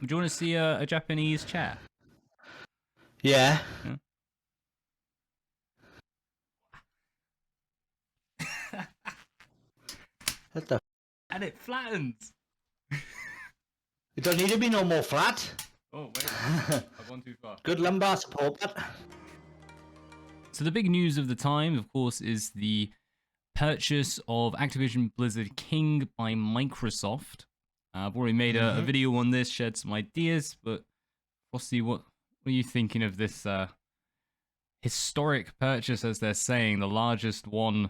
Would you want to see a Japanese chair? Yeah. What the? And it flattens. It don't need to be no more flat. Oh, wait. I've gone too far. Good lumbar support. So the big news of the time, of course, is the purchase of Activision Blizzard King by Microsoft. I've already made a video on this, shared some ideas, but Frosty, what are you thinking of this historic purchase, as they're saying, the largest one? I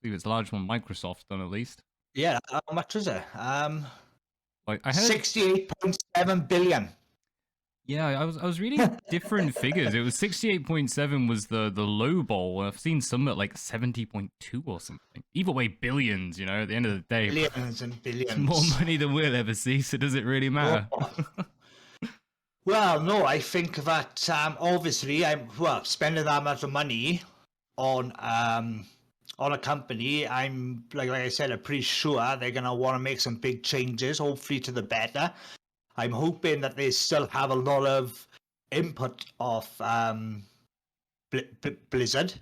believe it's the largest one Microsoft's done, at least. Yeah, how much is it? Like I heard 68.7 billion. Yeah, I was reading different figures. It was 68.7 was the low bowl. I've seen some at like 70.2 or something. Either way, billions, you know, at the end of the day. Billions and billions. It's more money than we'll ever see, so does it really matter? Well, no, I think that obviously I'm spending that much money on a company. I'm like I said, I'm pretty sure they're gonna want to make some big changes, hopefully to the better. I'm hoping that they still have a lot of input of Blizzard,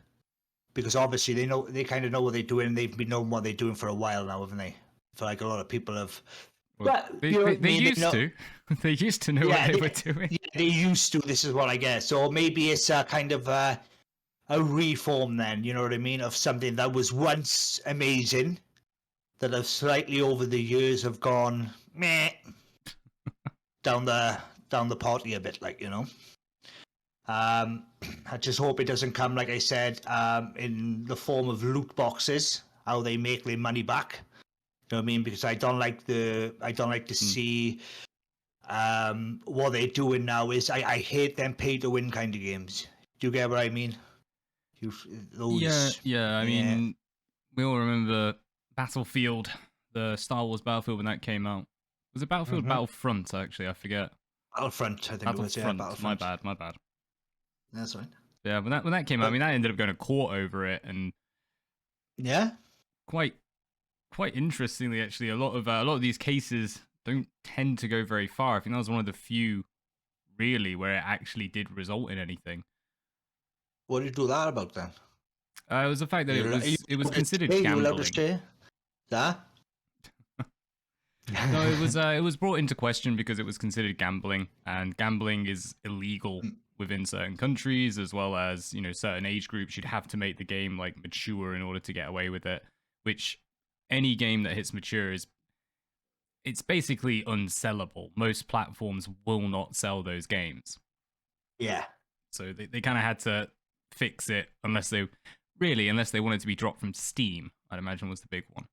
because obviously they kind of know what they're doing. And they've been knowing what they're doing for a while now, haven't they? I feel like a lot of people have. Well, they used to. They used to know what they were doing. Yeah, they used to. This is what I guess. So maybe it's a kind of a reform then, you know what I mean, of something that was once amazing, that have slightly over the years have gone meh down the potty a bit, like, you know. I just hope it doesn't come, like I said, in the form of loot boxes, how they make their money back. You know what I mean? Because I don't like to see what they're doing now. Is I hate them pay to win kind of games. Do you get what I mean? Yeah. I mean, we all remember Battlefield, the Star Wars Battlefield, when that came out. Was it Battlefield? Battlefront, actually, I forget. Battlefront, I think it was. Yeah, Battlefront. My bad. That's right. Yeah, when that came out, I mean, that ended up going to court over it, and yeah, quite interestingly, actually, a lot of these cases don't tend to go very far. I think that was one of the few, really, where it actually did result in anything. What did you do that about then? It was the fact that it was considered gambling. Yeah. No, it was brought into question because it was considered gambling, and gambling is illegal within certain countries, as well as, you know, certain age groups. You'd have to make the game like mature in order to get away with it, which any game that hits mature it's basically unsellable. Most platforms will not sell those games. Yeah. So they kind of had to fix it, unless they wanted to be dropped from Steam, I'd imagine was the big one.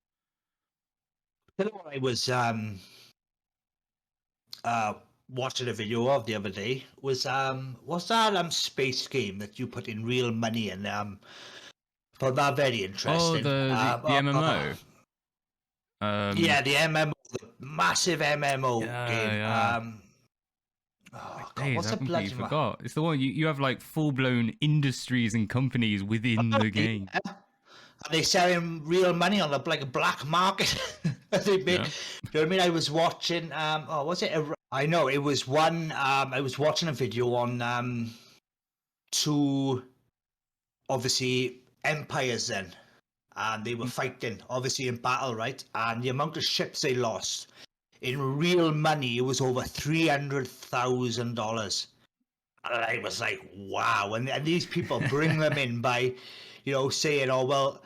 I was watching a video of the other day was what's that space game that you put in real money, and found that very interesting. Oh, the MMO. Yeah, the MMO, the massive MMO game. Yeah. God, what's the bloody forgot? It's the one you have like full blown industries and companies within the game. Yeah. And they selling real money on like a black market. They make, you know what I mean? I was watching. Was it? I know it was one. I was watching a video on two, obviously empires then, and they were fighting, obviously in battle, right? And the amount of ships they lost in real money, it was over $300,000. And I was like, wow! And these people bring them in by, you know, saying, oh, well,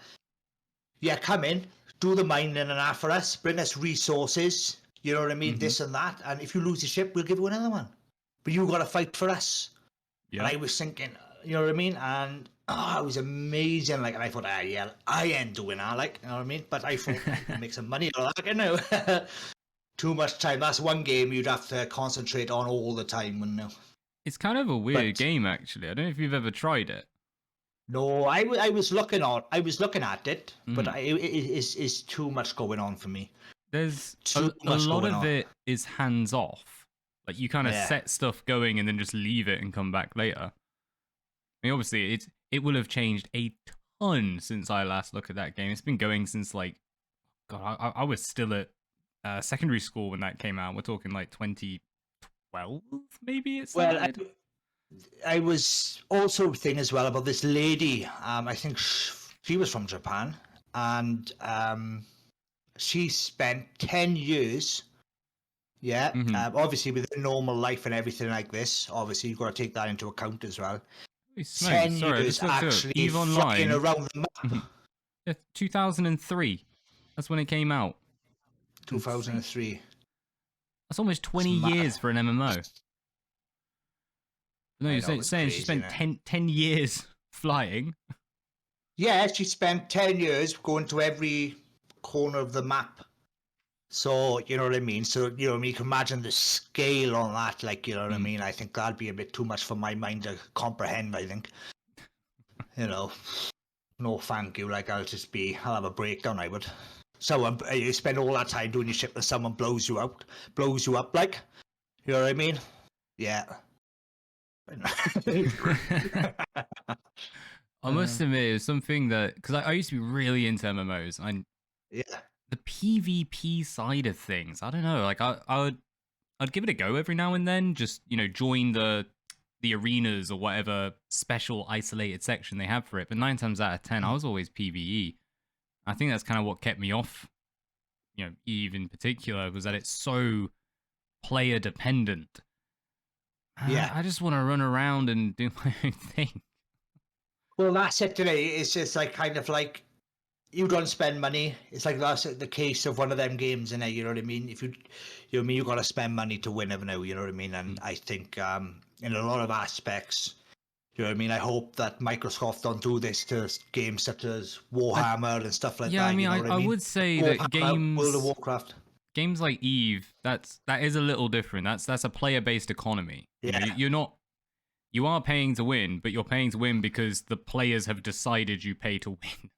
yeah, come in, do the mining and that for us, bring us resources, you know what I mean, this and that. And if you lose the ship, we'll give you another one. But you got to fight for us. Yeah. And I was thinking, you know what I mean? And it was amazing. Like, and I thought, yeah, I ain't doing that, like, you know what I mean? But I thought, I could make some money out of that, you know. Too much time. That's one game you'd have to concentrate on all the time, wouldn't you? It's kind of a weird game, actually. I don't know if you've ever tried it. No, I was looking at it, but it's too much going on for me. There's a lot of it is hands off. Like, you kind of set stuff going and then just leave it and come back later. I mean, obviously, it will have changed a ton since I last looked at that game. It's been going since, like, God, I was still at secondary school when that came out. We're talking like 2012, 2012, maybe it Well, started. I was also thinking as well about this lady. I think she was from Japan, and she spent 10 years. Yeah, obviously with a normal life and everything like this, obviously you've got to take that into account as well. Holy smokes. 10 Sorry, I years just looked it up. actually EVE flying Online. around the map. 2003. That's when it came out. 2003. That's almost 20 It's mad. years for an MMO. No, you're saying crazy, she spent 10 years flying. Yeah, she spent 10 years going to every corner of the map. So, you know what I mean? So, you know, you can imagine the scale on that, like, you know what I mean? I think that'd be a bit too much for my mind to comprehend, I think. You know, no thank you, like, I'll have a breakdown, I would. Someone, you spend all that time doing your shit and someone blows you up, like, you know what I mean? Yeah. I must admit, it was something that, because I used to be really into MMOs. Yeah. The PvP side of things, I don't know. Like I'd give it a go every now and then. Just join the arenas or whatever special isolated section they have for it. But 9 times out of 10, I was always PvE. I think that's kind of what kept me off. EVE in particular was that it's so player dependent. Yeah. I just want to run around and do my own thing. Well, that's it today. It's just like kind of like you don't spend money. It's like that's the case of one of them games, innit? You know what I mean? If you got to spend money to win every now. You know what I mean? And I think in a lot of aspects, you know what I mean? I hope that Microsoft don't do this to games such as Warhammer and stuff like that. Yeah, I mean, you know what I mean? would say Warhammer, that games, World of Warcraft, games like EVE, that is a little different. That's a player-based economy. Yeah. You are paying to win, but you're paying to win because the players have decided you pay to win.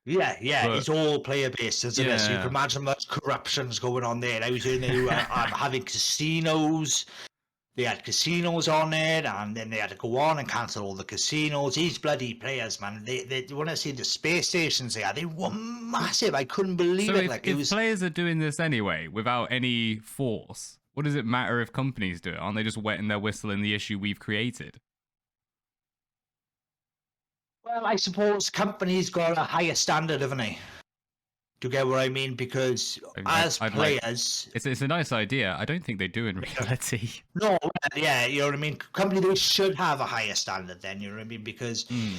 Yeah, But, it's all player-based, isn't it? So you can imagine much corruption's going on there. I was in there having casinos. They had casinos on it, and then they had to go on and cancel all the casinos. These bloody players, man, they want to see the space stations they were massive. I couldn't believe it. If players are doing this anyway, without any force, what does it matter if companies do it? Aren't they just wetting their whistle in the issue we've created? Well, I suppose companies got a higher standard, haven't they? Do you get what I mean? Because players... It's a nice idea. I don't think they do in reality. No, yeah, you know what I mean? Companies, they should have a higher standard then, you know what I mean? Because, you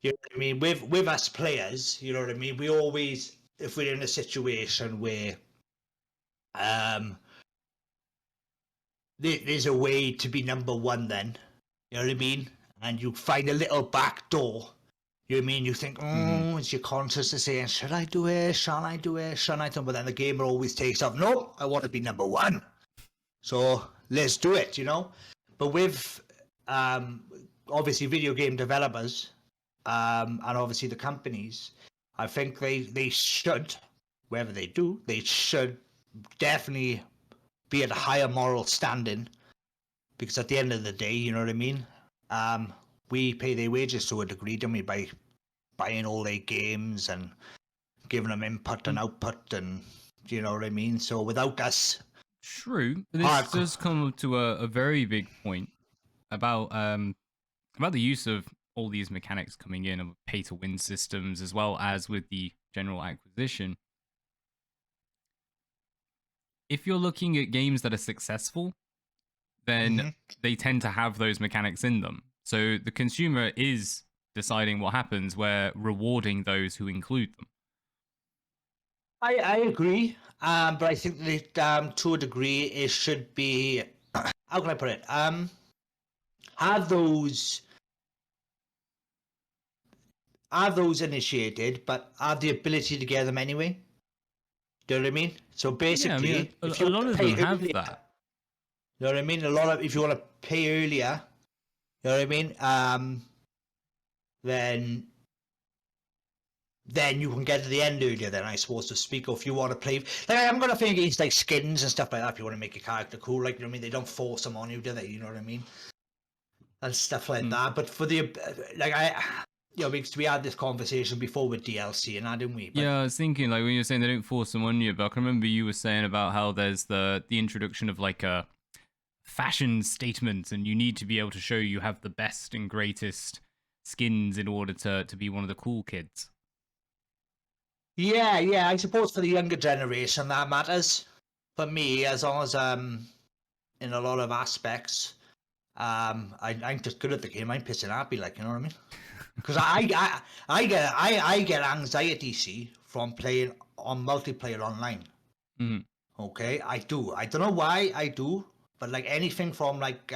know what I mean, with us players, you know what I mean? We always, if we're in a situation where there's a way to be number one then, you know what I mean? And you find a little back door. You know what I mean? You think, it's your conscience to saying, should I do it? Shall I do it? Shall I do it? But then the gamer always takes off. No, I want to be number one. So let's do it, you know? But with, obviously, video game developers and obviously the companies, I think they should, wherever they do, they should definitely be at a higher moral standing. Because at the end of the day, you know what I mean? We pay their wages to a degree, don't we, by buying all their games and giving them input and output, and you know what I mean? So without us... True. This does come to a very big point about the use of all these mechanics coming in of pay-to-win systems, as well as with the general acquisition. If you're looking at games that are successful, then they tend to have those mechanics in them. So the consumer is deciding what happens. We're rewarding those who include them. I agree, but I think that to a degree it should be... How can I put it? Have those initiated, but have the ability to get them anyway. Do you know what I mean? So basically, yeah, I mean, a lot of them have that. You know what I mean? If you want to pay earlier, you know what I mean? Then you can get to the end earlier. Then I suppose to speak. Or if you want to play, like I'm gonna play against like skins and stuff like that. If you want to make your character cool, like you know what I mean, they don't force them on you, do they? You know what I mean? And stuff like that. But for the because we had this conversation before with DLC and that, didn't we? But, yeah, I was thinking like when you were saying they don't force them on you, but I can remember you were saying about how there's the introduction of like a fashion statement, and you need to be able to show you have the best and greatest skins in order to be one of the cool kids. Yeah, I suppose for the younger generation that matters. For me, as long as in a lot of aspects, I'm just good at the game. I'm pissing happy, like, you know what I mean? Because I get anxiety, see, from playing on multiplayer online. Mm-hmm. Okay, I do. I don't know why I do, but like anything from like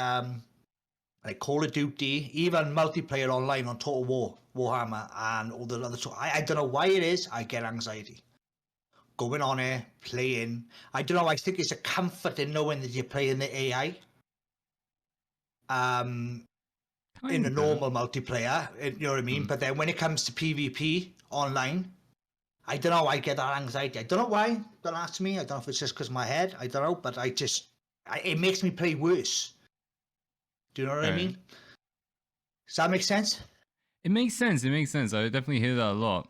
Call of Duty, even multiplayer online on Total War, Warhammer, and all the other stuff. I don't know why it is. I get anxiety going on here, playing. I don't know. I think it's a comfort in knowing that you're playing the AI. In a normal multiplayer, you know what I mean? But then when it comes to PvP online, I don't know, I get that anxiety. I don't know why. Don't ask me. I don't know if it's just because of my head. I don't know, but it makes me play worse. Do you know what I mean? Does that make sense? It makes sense. I definitely hear that a lot.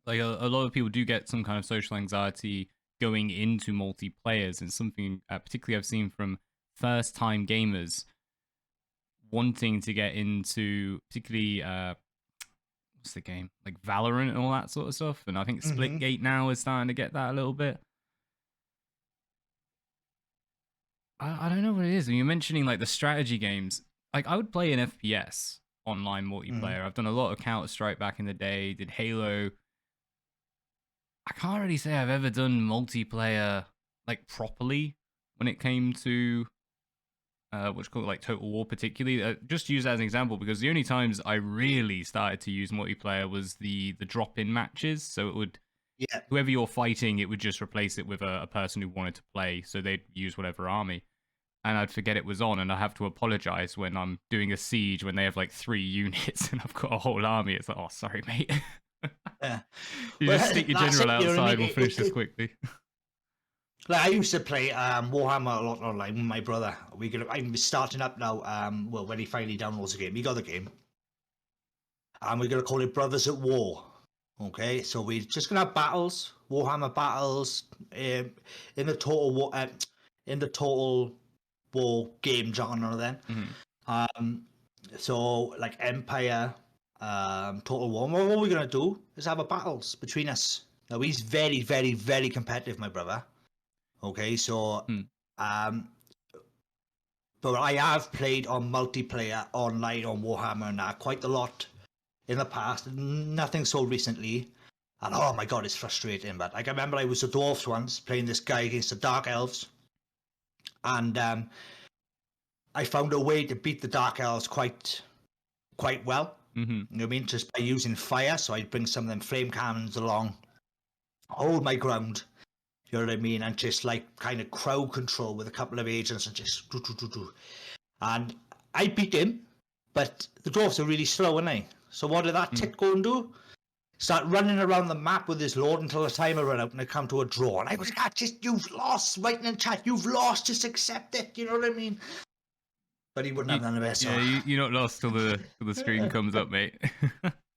Like a lot of people do get some kind of social anxiety going into multiplayers, and something particularly I've seen from first-time gamers wanting to get into, particularly what's the game, like Valorant and all that sort of stuff. And I think Splitgate now is starting to get that a little bit. I don't know what it is. When you're mentioning like the strategy games, like I would play an FPS online multiplayer. I've done a lot of Counter-Strike back in the day, did Halo. I can't really say I've ever done multiplayer like properly when it came to what's called like Total War, particularly. Just use that as an example because the only times I really started to use multiplayer was the drop-in matches. So it would, whoever you're fighting, it would just replace it with a person who wanted to play. So they'd use whatever army, and I'd forget it was on, and I have to apologize when I'm doing a siege when they have like 3 units and I've got a whole army. It's like, oh, sorry, mate. Yeah. You just stick your general outside. We'll finish this quickly. Like I used to play Warhammer a lot online with my brother. I'm starting up now. Well, when he finally downloads the game, he got the game, and we're gonna call it Brothers at War. Okay, so we're just gonna have battles, Warhammer battles, in the Total War game genre. Then, so like Empire, Total War. What we're gonna do is have a battles between us. Now he's very, very, very competitive, my brother. Okay, so but I have played on multiplayer online on Warhammer and that quite a lot in the past. Nothing so recently, and oh my god, it's frustrating. But like I remember, I was the dwarves once playing this guy against the dark elves, and I found a way to beat the dark elves quite well. You know what I mean? Just by using fire. So I'd bring some of them flame cannons along, hold my ground. You know what I mean? And just like kind of crowd control with a couple of agents and just do. And I beat him, but the dwarves are really slow, aren't they? So what did that tit go and do? Start running around the map with his lord until the timer ran out and it come to a draw. And I was like, you've lost, writing in chat, you've lost, just accept it. You know what I mean? But he wouldn't have none of it. So. Yeah, you're not lost till the screen comes up, mate.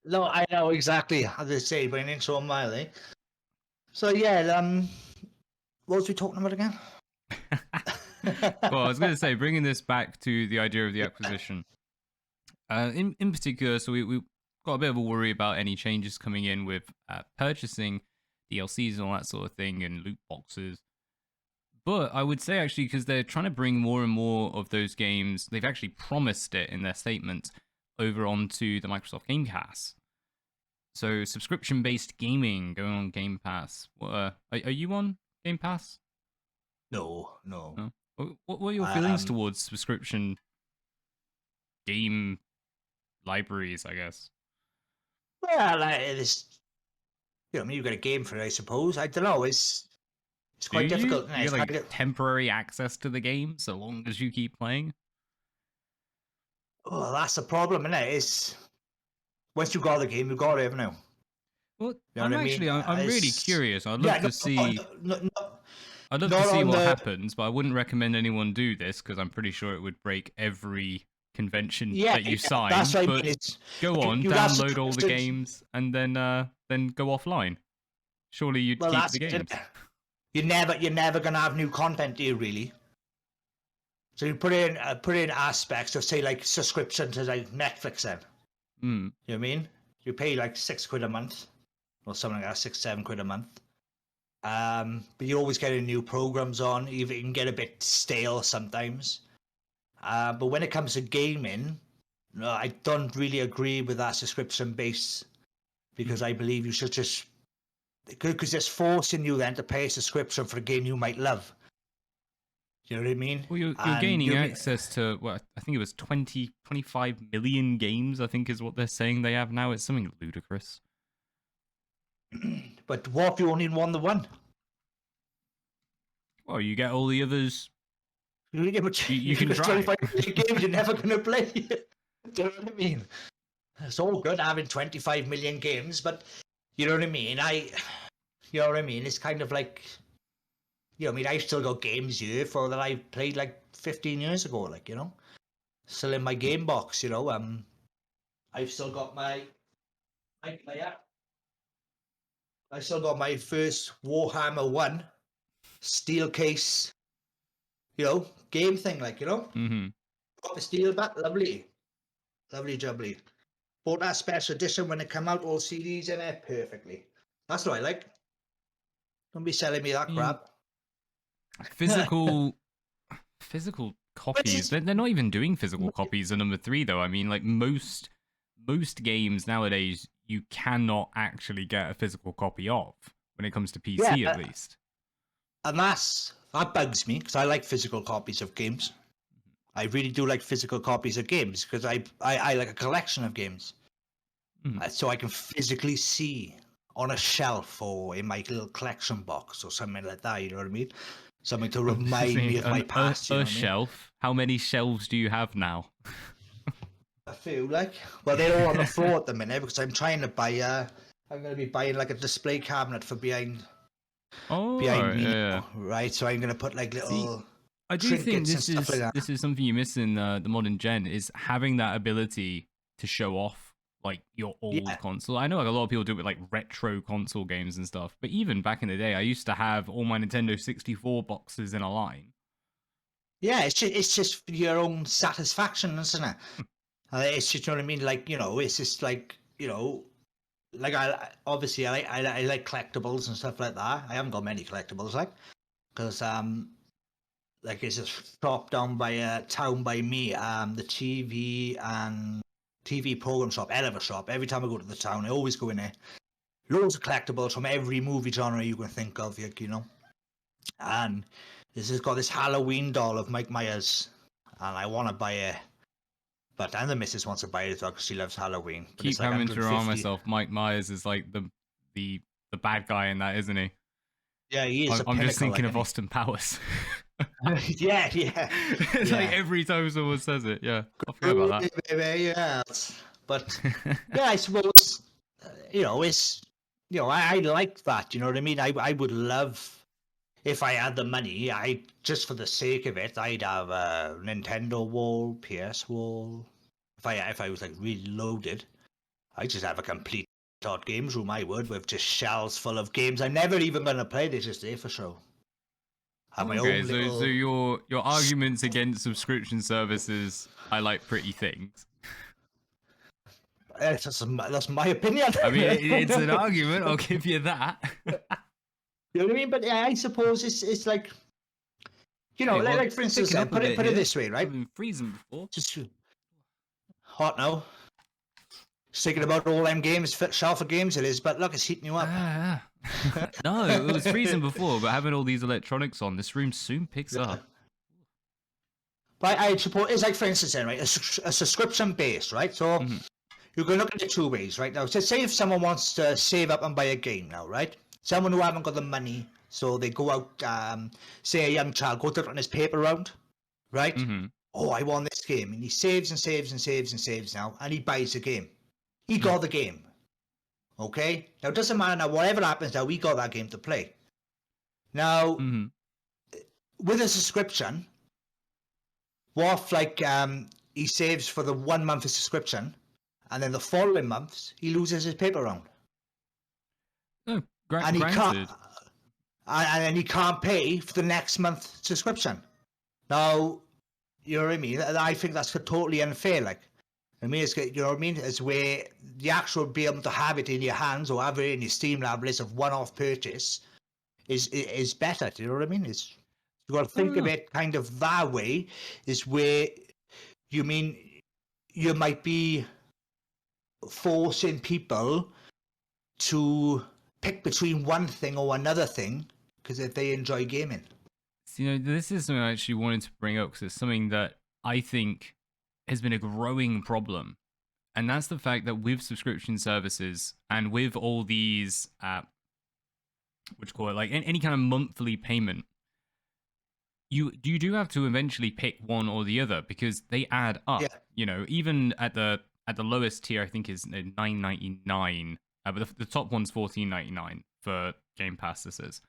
No, I know exactly how they say by an inch or a mile, eh? So yeah, what was we talking about again? Well, I was going to say, bringing this back to the idea of the acquisition. In particular, so we got a bit of a worry about any changes coming in with purchasing DLCs and all that sort of thing and loot boxes. But I would say, actually, because they're trying to bring more and more of those games, they've actually promised it in their statement over onto the Microsoft Game Pass. So subscription-based gaming going on Game Pass. What, are you on Game Pass? No. What are your feelings towards subscription game libraries, I guess? Well, it's, you know, I mean, you've got a game for it, I suppose. I don't know. It's quite difficult. You get like temporary access to the game so long as you keep playing. Well, that's the problem, isn't it? It's once you got the game, you got it, haven't you? Well, you know I'm really curious. I'd love to see. I'd love to see what happens, but I wouldn't recommend anyone do this because I'm pretty sure it would break every convention that you sign. That's right. But go on, download all the games, and then go offline. Surely you'd keep the games. You're never gonna have new content, do you? Really? So you put in aspects of, say, like subscription to like Netflix then. Mm. You know what I mean? You pay like £6 a month or something like that, £6-7 a month. But you're always getting new programs on. Even you can get a bit stale sometimes. But when it comes to gaming, no, I don't really agree with that subscription base, because I believe you should just, because it's forcing you then to pay a subscription for a game you might love. You know what I mean? Well, you're gaining access to, well, I think it was 25 million games, I think is what they're saying they have now. It's something ludicrous. But what if you only won the one? Well, you get all the others. You can try. 25 million games you're never going to play. Do you know what I mean? It's all good having 25 million games, but you know what I mean? You know what I mean? It's kind of like, you know, I mean, I've still got games here that I played like 15 years ago, like, you know, still in my game box, you know. I've still got my I still got my first Warhammer 1 steel case, you know, game thing, like, you know. Mm-hmm. Got the steel back, lovely jubbly. Bought that special edition when it came out, all CDs in it, perfectly. That's what I like. Don't be selling me that crap. Physical copies. They're not even doing physical copies of number 3, though. I mean, like most games nowadays, you cannot actually get a physical copy of when it comes to PC, at least. And that bugs me, because I like physical copies of games. I really do like physical copies of games, because I like a collection of games. So I can physically see on a shelf or in my little collection box or something like that, you know what I mean? Something to remind me of my past. A shelf? How many shelves do you have now? A few, like. Well, they're all on the floor at the minute, because I'm trying to buy, I'm going to be buying like a display cabinet for behind me, yeah. right? So I'm going to put like little... I do think this is something you miss in the modern gen, is having that ability to show off like your old console. I know like a lot of people do it with like retro console games and stuff, but even back in the day, I used to have all my Nintendo 64 boxes in a line. Yeah, it's just for your own satisfaction, isn't it? It's just, you know what I mean? Like, you know, it's just like, you know, like I like collectibles and stuff like that. I haven't got many collectibles, like, because like it's a shop down by a town by me, the TV program shop, hell of a shop. Every time I go to the town, I always go in there. Loads of collectibles from every movie genre you can think of, you know. And this has got this Halloween doll of Mike Myers, and I want to buy it. But and the missus wants to buy it as well because she loves Halloween. But keep having to remind myself, Mike Myers is like the bad guy in that, isn't he? Yeah, he is. I'm just thinking of Austin Powers. yeah. It's like every time someone says it, yeah. I forget about that. Yeah, but yeah, I suppose you know it's I like that. You know what I mean? I would love if I had the money. I just for the sake of it, I'd have a Nintendo wall, PS wall. If I was like really loaded, I'd just have a complete games room. I would, with just shelves full of games I'm never even gonna play. They're just there for show. Okay, so your arguments against subscription services, I like pretty things. That's my opinion. I mean, it's an argument. I'll give you that. You know what I mean? But yeah, I suppose it's like, you know, like for instance, put it this way, right? I've been freezing before. Just hot now. Just thinking about all them games, shelf of games it is, but look, it's heating you up. No, it was freezing before, but having all these electronics on, this room soon picks up. But I suppose it's like, for instance, then, right, a subscription base, right? So you can look at it two ways, right? Now, so say if someone wants to save up and buy a game now, right? Someone who haven't got the money, so they go out, say a young child, go to run his paper round, right? Oh, I want this game. And he saves and saves and saves and saves now, and he buys the game. He got the game. Okay? Now, it doesn't matter now, whatever happens now, we got that game to play. Now, with a subscription, what if, like, he saves for the 1 month of subscription, and then the following months, he loses his paper round. Oh, and he can't, and he can't pay for the next month's subscription. Now, You know what I mean? And I think that's totally unfair. Like, I mean, it's, you know what I mean? It's where the actual be able to have it in your hands or have it in your Steam library of one-off purchase is better. Do you know what I mean? It's you got to think of it kind of that way. Is where you mean you might be forcing people to pick between one thing or another thing because if they enjoy gaming. So, this is something I actually wanted to bring up because it's something that I think has been a growing problem. And that's the fact that with subscription services and with all these, what you call it, like any kind of monthly payment, you do have to eventually pick one or the other because they add up. Yeah. Even at the lowest tier, I think is $9.99, but the top one's $14.99 for Game Pass. This is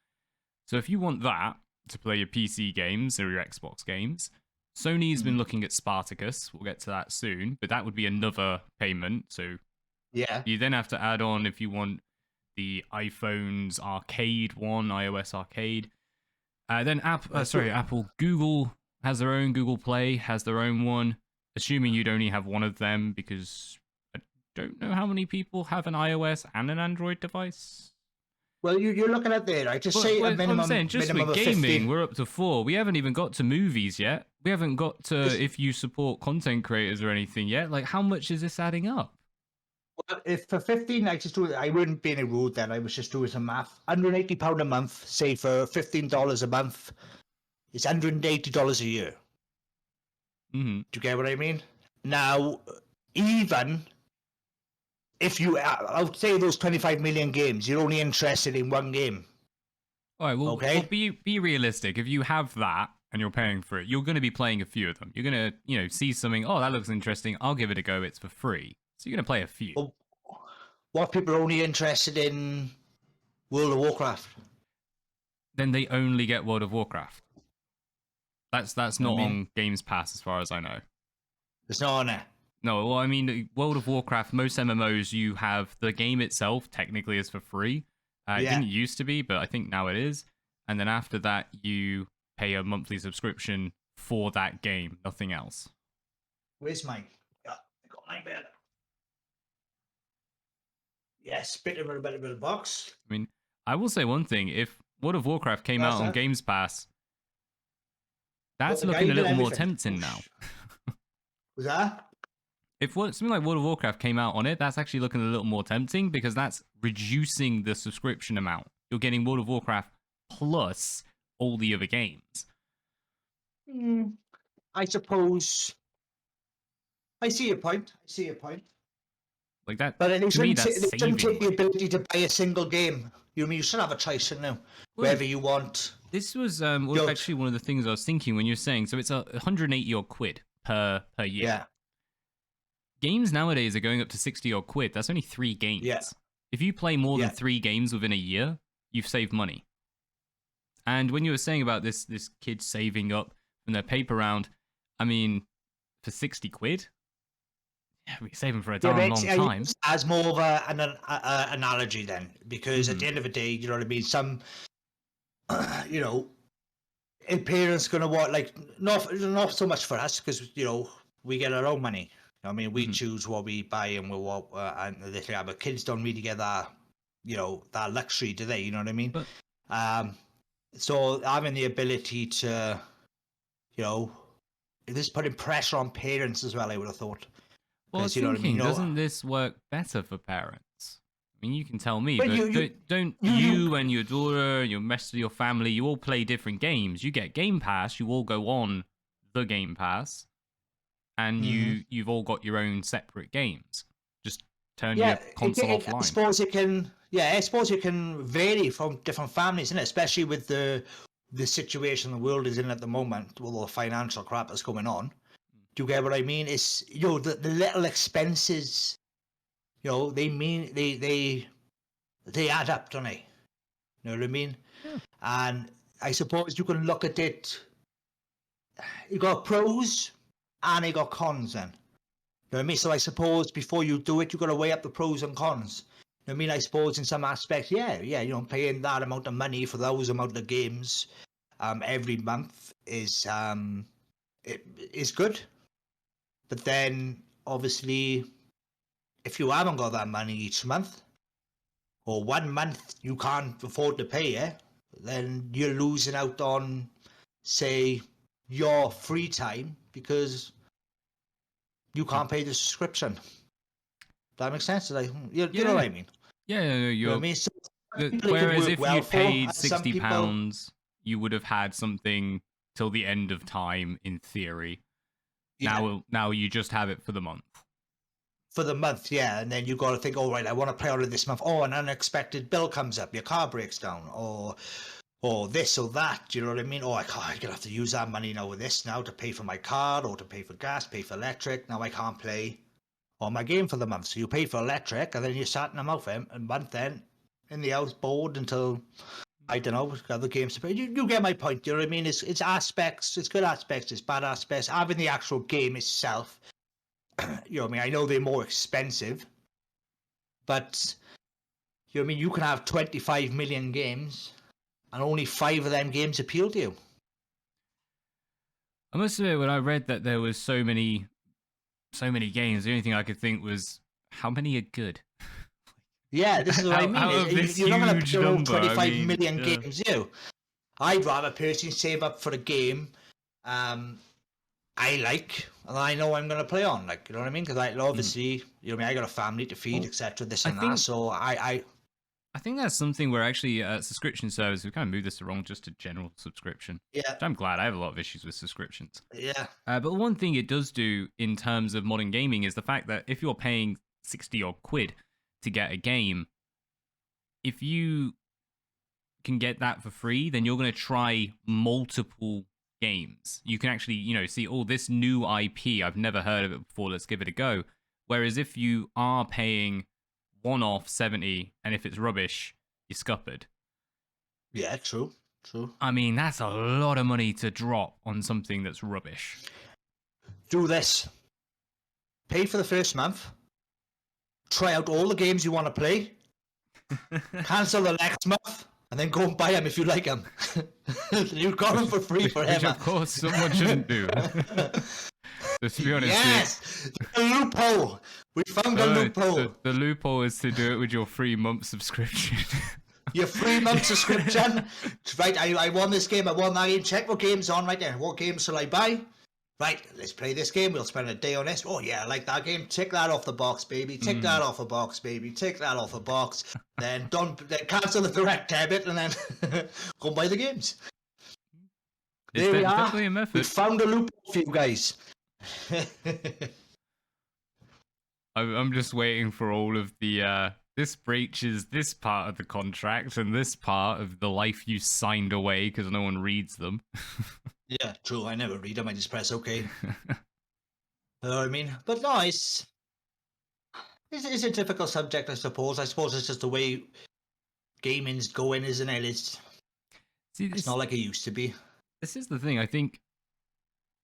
so if you want that to play your PC games or your Xbox games, Sony's been looking at Spartacus. We'll get to that soon, but that would be another payment. So yeah, you then have to add on if you want the iPhone's arcade one, iOS arcade. Then Apple, Google has their own. Google Play has their own one. Assuming you'd only have one of them, because I don't know how many people have an iOS and an Android device. Well, you're looking at there, right? Just say a minimum. I'm saying just minimum with of gaming, 50. we're up to 4. We haven't even got to movies yet. We haven't got to if you support content creators or anything yet. Like, how much is this adding up? Well, if for 15, I wouldn't be any rude then. I was just doing some math. £180 a month, say for $15 a month, it's $180 a year. Mm-hmm. Do you get what I mean? Now, even if you, I would say those 25 million games, you're only interested in one game. All right, well, okay. Well, be realistic. If you have that and you're paying for it, you're going to be playing a few of them. You're going to, see something, oh, that looks interesting. I'll give it a go. It's for free. So you're going to play a few. Well, what people are only interested in World of Warcraft? Then they only get World of Warcraft. That's not on Games Pass as far as I know. It's not on there. No, well, I mean, World of Warcraft, most MMOs, you have the game itself technically is for free. It didn't used to be, but I think now it is. And then after that, you pay a monthly subscription for that game, nothing else. Where's mine? Yeah, I got mine better. Yes, bit of a box. I mean, I will say one thing. If World of Warcraft came out on Games Pass, that's looking a little more tempting now. Was that? If something like World of Warcraft came out on it, that's actually looking a little more tempting because that's reducing the subscription amount. You're getting World of Warcraft plus all the other games. I suppose. I see your point. Like that. But it to me, that's it doesn't take the saving. ability to buy a single game. You should have a choice now, wherever you want. This was actually one of the things I was thinking when you're saying. So it's 180 odd quid per year. Yeah. Games nowadays are going up to 60 odd quid. That's only 3 games. Yeah. If you play more than 3 games within a year, you've saved money. And when you were saying about this kid saving up from their paper round, I mean, for 60 quid, we save them for a damn long time. As more of an analogy then, because at the end of the day, you know what I mean. Some, parents gonna want not so much for us because we get our own money. I mean, we choose what we buy and and this. But kids don't really get that, that luxury, do they? You know what I mean? But, so having the ability to, this is putting pressure on parents as well. I would have thought. Well, I was thinking, doesn't this work better for parents? I mean, you can tell me, but don't you and your daughter, your rest of your family, you all play different games. You get Game Pass, you all go on the Game Pass, and you've all got your own separate games. Just turn your console offline. I suppose it can vary from different families, isn't it? Especially with the situation the world is in at the moment, with all the financial crap that's going on. Do you get what I mean? It's the little expenses, they add up, don't they? You know what I mean? Yeah. And I suppose you can look at it. You got pros and you got cons. Then, you know what I mean? So I suppose before you do it, you got to weigh up the pros and cons. You know what I mean? I suppose in some aspects, paying that amount of money for those amount of games, every month is it is good. But then, obviously, if you haven't got that money each month, or 1 month you can't afford to pay it, then you're losing out on, say, your free time because you can't pay the subscription. That makes sense? Like, you know what I mean? Yeah, You know what I mean? So whereas if you paid £60, £60, you would have had something till the end of time in theory. yeah, Now you just have it for the month. for the month, yeah, and then you got to think, all right, I want to play on it this month. Oh, an unexpected bill comes up, your car breaks down, or this or that. Do you know what I mean? Oh, I'm gonna have to use that money now with this now to pay for my car or to pay for gas, pay for electric. Now I can't play on my game for the month. So you pay for electric, and then you're sat in a month then in the house bored until, I don't know, other games to play. You get my point. Do you know what I mean? It's aspects, it's good aspects, it's bad aspects. Having the actual game itself, you know what I mean? I know they're more expensive, but you know what I mean? You can have 25 million games, and only 5 of them games appeal to you. I must admit, when I read that there was so many games, the only thing I could think was, how many are good? Yeah, this is what I mean. You're not going to put 25 million games, I'd rather personally save up for a game I like, and I know I'm going to play on. Like, you know what I mean? Because obviously, you know what I mean, I got a family to feed, etc. This and that. So I think that's something where actually subscription service, we kind of moved this wrong just to general subscription. Yeah. Which I'm glad. I have a lot of issues with subscriptions. Yeah. But one thing it does do in terms of modern gaming is the fact that if you're paying 60 odd quid to get a game, if you can get that for free, then you're going to try multiple games. You can actually, you know, see, oh, this new IP, I've never heard of it before, let's give it a go. Whereas if you are paying one-off 70, and if it's rubbish, you're scuppered. Yeah, true. I mean, that's a lot of money to drop on something that's rubbish. Do this. Pay for the first month. Try out all the games you want to play. Cancel the next month. And then go and buy them if you like them. You've got them for free forever. Which, of course, someone shouldn't do. Let's be honest. Yes! The loophole! We found a loophole. The loophole is to do it with your 3-month subscription. Your 3-month subscription. Right, I won this game, I won that game. Check what game's on right there. What games shall I buy? Right, let's play this game. We'll spend a day on this. Oh, yeah, I like that game. Tick that off the box, baby. Tick that off the box, baby. Tick that off the box. Then cancel the direct debit and then go and buy the games. There we are. Definitely a method. We found a loophole for you guys. I'm just waiting for all of the this breaches this part of the contract and this part of the life you signed away because no one reads them. Yeah, true. I never read them. I just press OK. You know what I mean? But no, it's a difficult subject, I suppose. I suppose it's just the way gaming's going, isn't it? It's not like it used to be. This is the thing. I think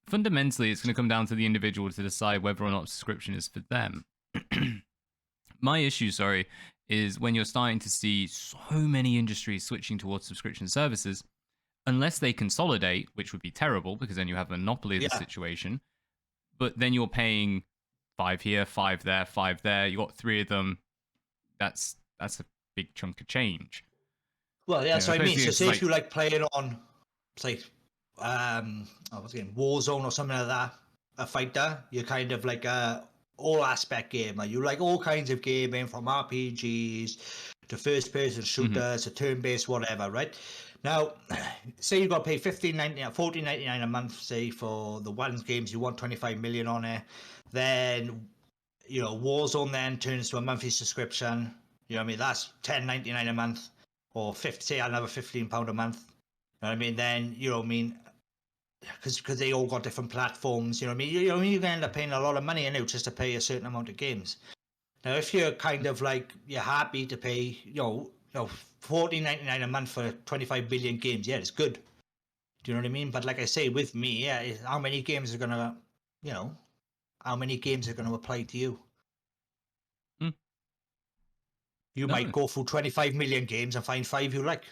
fundamentally it's going to come down to the individual to decide whether or not subscription is for them. My issue, is when you're starting to see so many industries switching towards subscription services, unless they consolidate, which would be terrible because then you have a monopoly of the situation, but then you're paying 5 here, 5 there, 5 there, you got 3 of them, that's a big chunk of change. Well, yeah, that's what I mean. So say if you like playing on, say, what's the game, Warzone or something like that, a fighter, you're kind of like a all-aspect game. Like you like all kinds of gaming, from RPGs to first-person shooters to turn-based whatever, right? Now, say you've got to pay $14.99 a month, say, for the ones games you want 25 million on it. Then, you know, Warzone then turns to a monthly subscription. You know what I mean? That's $10.99 a month, or say another £15 a month. You know what I mean? Then, you know what I mean? Because they all got different platforms. You know what I mean? You know, you can end up paying a lot of money in it just to pay a certain amount of games. Now, if you're kind of like, you're happy to pay, you know, $14.99 a month for 25 billion games, yeah, it's good. Do you know what I mean? But like I say, with me, yeah, how many games are gonna, you know, how many games are gonna apply to you? You might go through 25 million games and find 5 you like.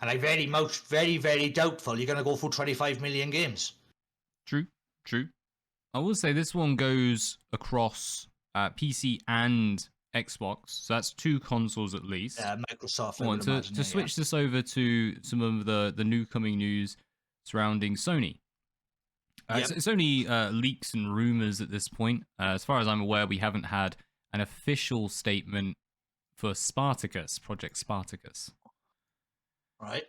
And I very, very doubtful you're gonna go through 25 million games. True. True. I will say this one goes across PC and Xbox, so that's 2 consoles at least. Yeah, Microsoft. I Well, would imagine, to switch this over to some of the new coming news surrounding Sony. Yep. It's only leaks and rumors at this point. As far as I'm aware, we haven't had an official statement for Spartacus, Project Spartacus. Right.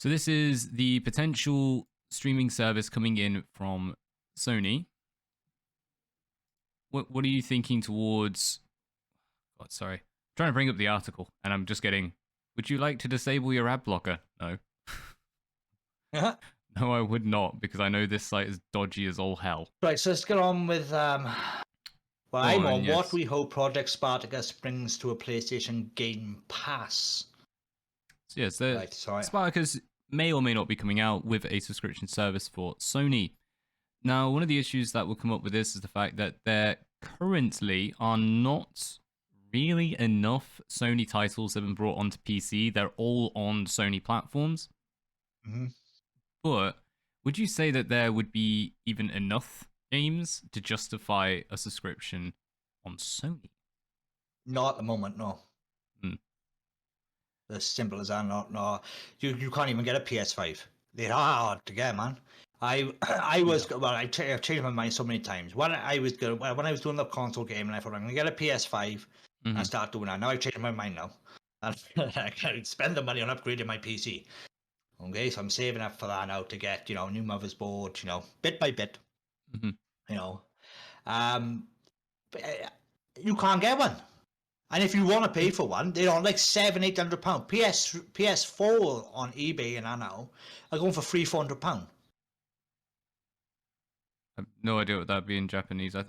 So this is the potential streaming service coming in from Sony. What are you thinking towards... God, sorry. I'm trying to bring up the article, and I'm just getting... Would you like to disable your ad blocker? No. Uh-huh. No, I would not, because I know this site is dodgy as all hell. Right, so let's get on with well, I'm on yes. what we hope Project Spartacus brings to a PlayStation Game Pass. So yes, Right, sorry. Spartacus may or may not be coming out with a subscription service for Sony. Now, one of the issues that will come up with this is the fact that there currently are not really enough Sony titles that have been brought onto PC. They're all on Sony platforms. Mm-hmm. But would you say that there would be even enough games to justify a subscription on Sony? Not at the moment, no. As simple as that, no. You can't even get a PS5. They're hard to get, man. I've changed my mind so many times. When I was doing the console game, and I thought I'm gonna get a PS5 and start doing that. Now I've changed my mind now, and I can spend the money on upgrading my PC. Okay, so I'm saving up for that now to get new motherboard, bit by bit. You can't get one. And if you want to pay for one, they're on like £700-800. PS4 on eBay and now are going for £300-400. I have no idea what that'd be in Japanese. I'm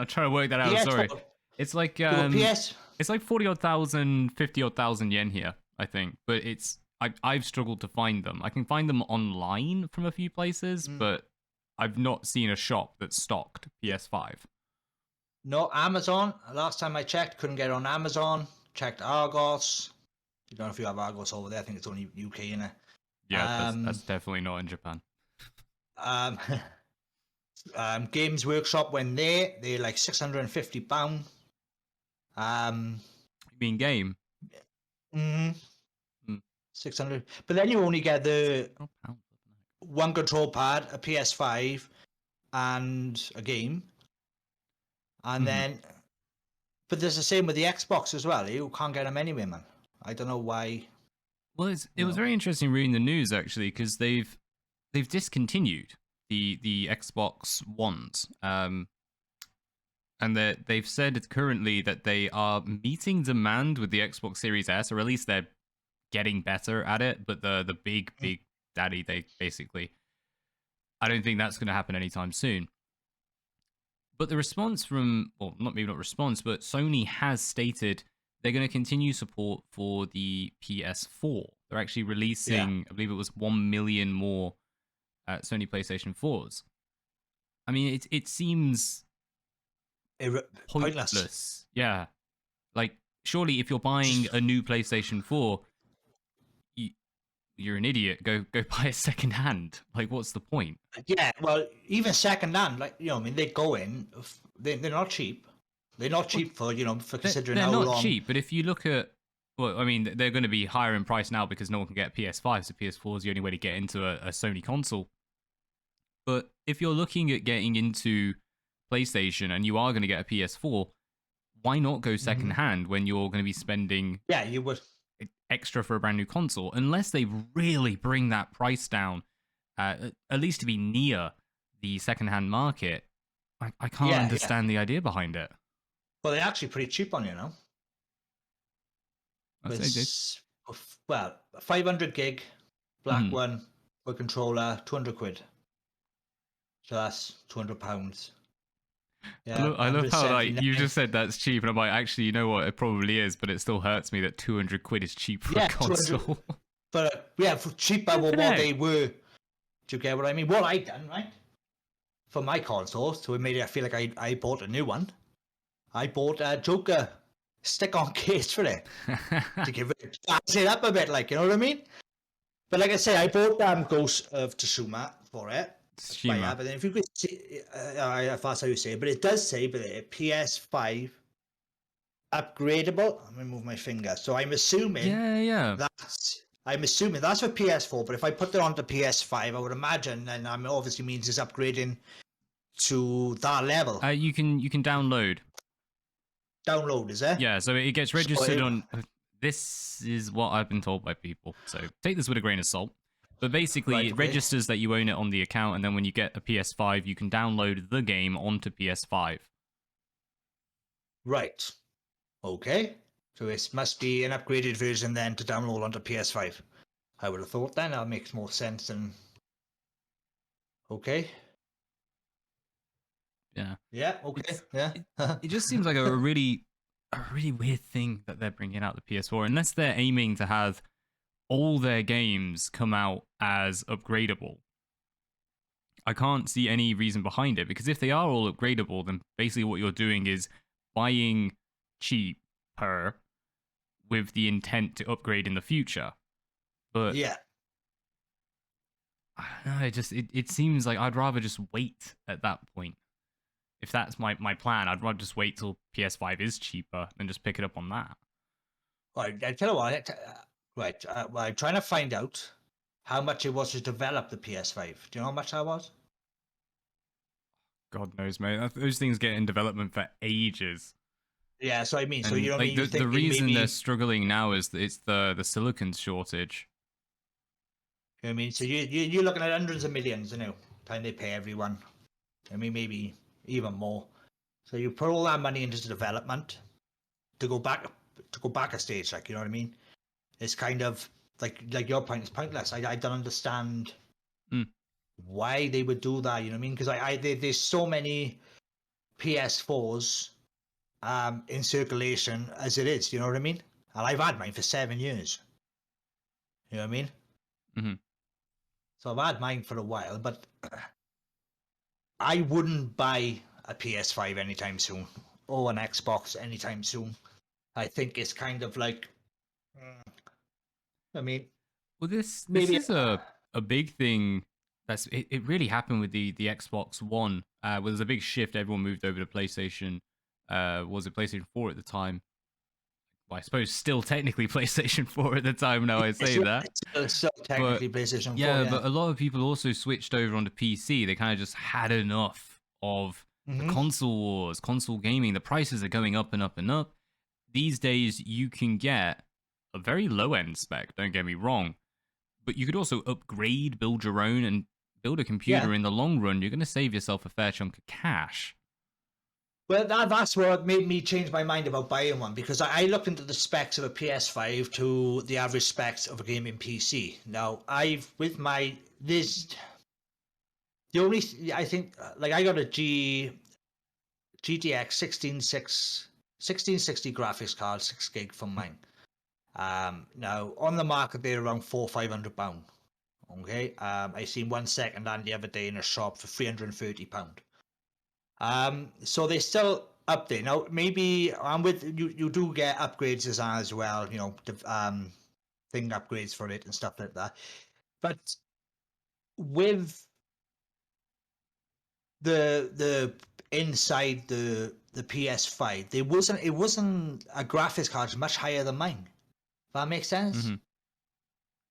trying to work that out. PS4, sorry, it's like it's like 40,000, 50,000 yen here, I think. But I've struggled to find them. I can find them online from a few places, but I've not seen a shop that's stocked PS5. No, Amazon. Last time I checked, couldn't get it on Amazon. Checked Argos. I don't know if you have Argos over there. I think it's only UK, innit? Yeah, that's definitely not in Japan. Games Workshop, when they're like £650. You mean game? 600. But then you only get the one control pad, a PS5, and a game. And then, but there's the same with the Xbox as well. You can't get them anywhere, man. I don't know why. Well, it was very interesting reading the news actually, because they've discontinued the Xbox Ones, and they've said currently that they are meeting demand with the Xbox Series S, or at least they're getting better at it. But the big daddy, they basically, I don't think that's going to happen anytime soon. But the response from, well, not response, but Sony has stated they're going to continue support for the PS4. They're actually releasing, I believe it was 1 million more Sony PlayStation 4s. I mean, it seems pointless. Yeah. Like, surely if you're buying a new PlayStation 4, you're an idiot. Go buy a second hand. Like, what's the point? Yeah, well, even second hand, like, I mean, they go in. They're not cheap. They're not cheap for considering how long. They're not cheap, but if you look at, well, I mean, they're going to be higher in price now because no one can get a PS5, so PS4 is the only way to get into a Sony console. But if you're looking at getting into PlayStation and you are going to get a PS4, why not go second hand when you're going to be spending? Yeah, you would. Extra for a brand new console, unless they really bring that price down, at least to be near the secondhand market. I can't understand the idea behind it. Well, they're actually pretty cheap on you now. Well, 500 gig, black one, with controller, £200. So that's £200. Yeah, I love how you just said that's cheap, and I'm like, actually, you know what? It probably is, but it still hurts me that £200 is cheap for a console. But for cheaper than what they were. Do you get what I mean? What I done, right? For my console, so it made it feel like I bought a new one. I bought a Joker stick-on case for it to give it up a bit, like, you know what I mean? But like I say, I bought Ghost of Tsushima for it. Shima. But then if you could see, if that's how you say it, but it does say, but PS5 upgradable. I'm gonna move my finger. So I'm assuming Yeah. that's for PS4. But if I put it onto PS5, I would imagine, and I mean, obviously means it's upgrading to that level. You can download. Download, is it? Yeah, so it gets registered on. This is what I've been told by people. So take this with a grain of salt. But basically, it registers that you own it on the account, and then when you get a PS5, you can download the game onto PS5. Right. Okay. So it must be an upgraded version then to download onto PS5. I would have thought then that makes more sense than. Okay. Yeah. Yeah. Okay. It just seems like a really weird thing that they're bringing out the PS4, unless they're aiming to have all their games come out as upgradable. I can't see any reason behind it, because if they are all upgradable, then basically what you're doing is buying cheaper with the intent to upgrade in the future. But yeah, I don't know, it seems like I'd rather just wait at that point. If that's my plan, I'd rather just wait till PS5 is cheaper than just pick it up on that. Right, I tell you what. I'm trying to find out how much it was to develop the PS5. Do you know how much that was? God knows, mate. Those things get in development for ages. Yeah, so I mean, And so you know, like, the reason they're struggling now is that it's the silicon shortage. You know what I mean? So you're looking at hundreds of millions, you know, time they pay everyone. I mean, maybe even more. So you put all that money into development to go back a stage, like, you know what I mean? It's kind of like your point is pointless. I don't understand why they would do that. You know what I mean? Because there's so many PS4s in circulation as it is. You know what I mean? And I've had mine for 7 years. You know what I mean? Mm-hmm. So I've had mine for a while, but I wouldn't buy a PS5 anytime soon or an Xbox anytime soon. I think it's kind of like, I mean, well, this maybe is a big thing. It really happened with the Xbox One. Where there's a big shift. Everyone moved over to PlayStation. Was it PlayStation 4 at the time? Well, I suppose still technically PlayStation 4 at the time. Now I say that. It's still technically PlayStation 4. Yeah, but a lot of people also switched over onto PC. They kind of just had enough of the console wars, console gaming. The prices are going up and up and up. These days, you can get a very low-end spec, don't get me wrong, but you could also upgrade, build your own, and build a computer. In the long run, you're going to save yourself a fair chunk of cash. Well, that's what made me change my mind about buying one, because I looked into the specs of a PS5 to the average specs of a gaming PC. Now, I got a GTX 1660 graphics card, 6 gig from mine. Now on the market they're around £400-500. Okay, I seen one second hand the other day in a shop for £330. So they're still up there. Now maybe I'm with you do get upgrades as well, you know, the thing upgrades for it and stuff like that. But with the inside the PS5, it wasn't a graphics card much higher than mine. That makes sense. Mm-hmm.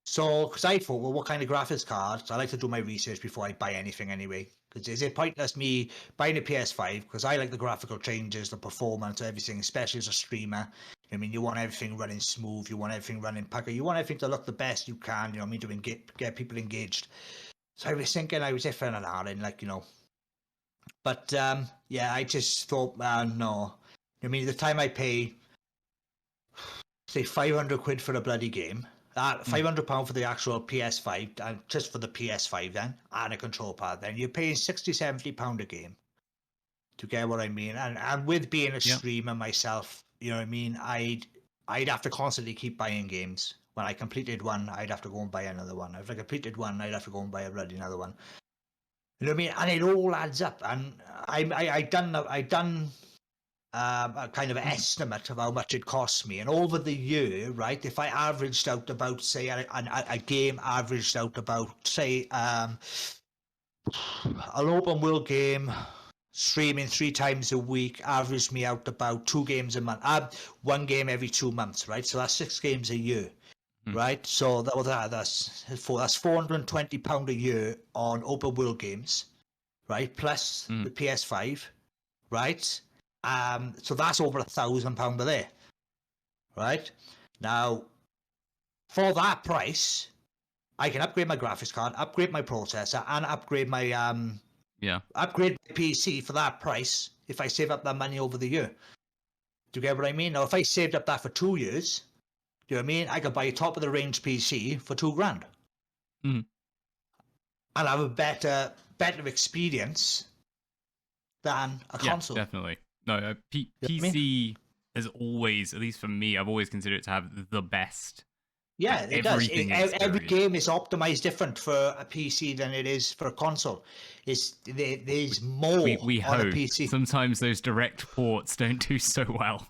So, because I thought, well, what kind of graphics cards? I like to do my research before I buy anything anyway. Because is it pointless me buying a PS5? Because I like the graphical changes, the performance, everything, especially as a streamer. I mean, you want everything running smooth, you want everything running pucker, you want everything to look the best you can. You know what I mean, to get people engaged. So I was thinking, I was different and all, and like, you know. But yeah, I just thought, no. I mean, the time I pay, say, £500 for a bloody game. £500 for the actual PS5, and just for the PS5 then, and a control pad, then you're paying £60-70 a game. To get what I mean, and with being a streamer myself, you know what I mean, I'd have to constantly keep buying games. When I completed one, I'd have to go and buy another one. If I completed one, I'd have to go and buy another one. You know what I mean? And it all adds up. And I done a kind of estimate of how much it costs me, and over the year, right, if I averaged out about, say, a game averaged out about, say, an open world game, streaming 3 times a week, averaged me out about 2 games a month. One game every 2 months, right? So that's 6 games a year, right? So that's £420 a year on open world games, right? Plus the PS5, right? So that's over £1,000 a day, right? Now, for that price, I can upgrade my graphics card, upgrade my processor, and upgrade my upgrade my PC for that price if I save up that money over the year. Do you get what I mean? Now, if I saved up that for 2 years, do you know what I mean? I could buy a top of the range PC for $2,000 and have a better experience than a console. Yeah, definitely. No, PC is always, at least for me, I've always considered it to have the best. Yeah, it does. Every game is optimized different for a PC than it is for a console. There's more we on hope. a PC. Sometimes those direct ports don't do so well.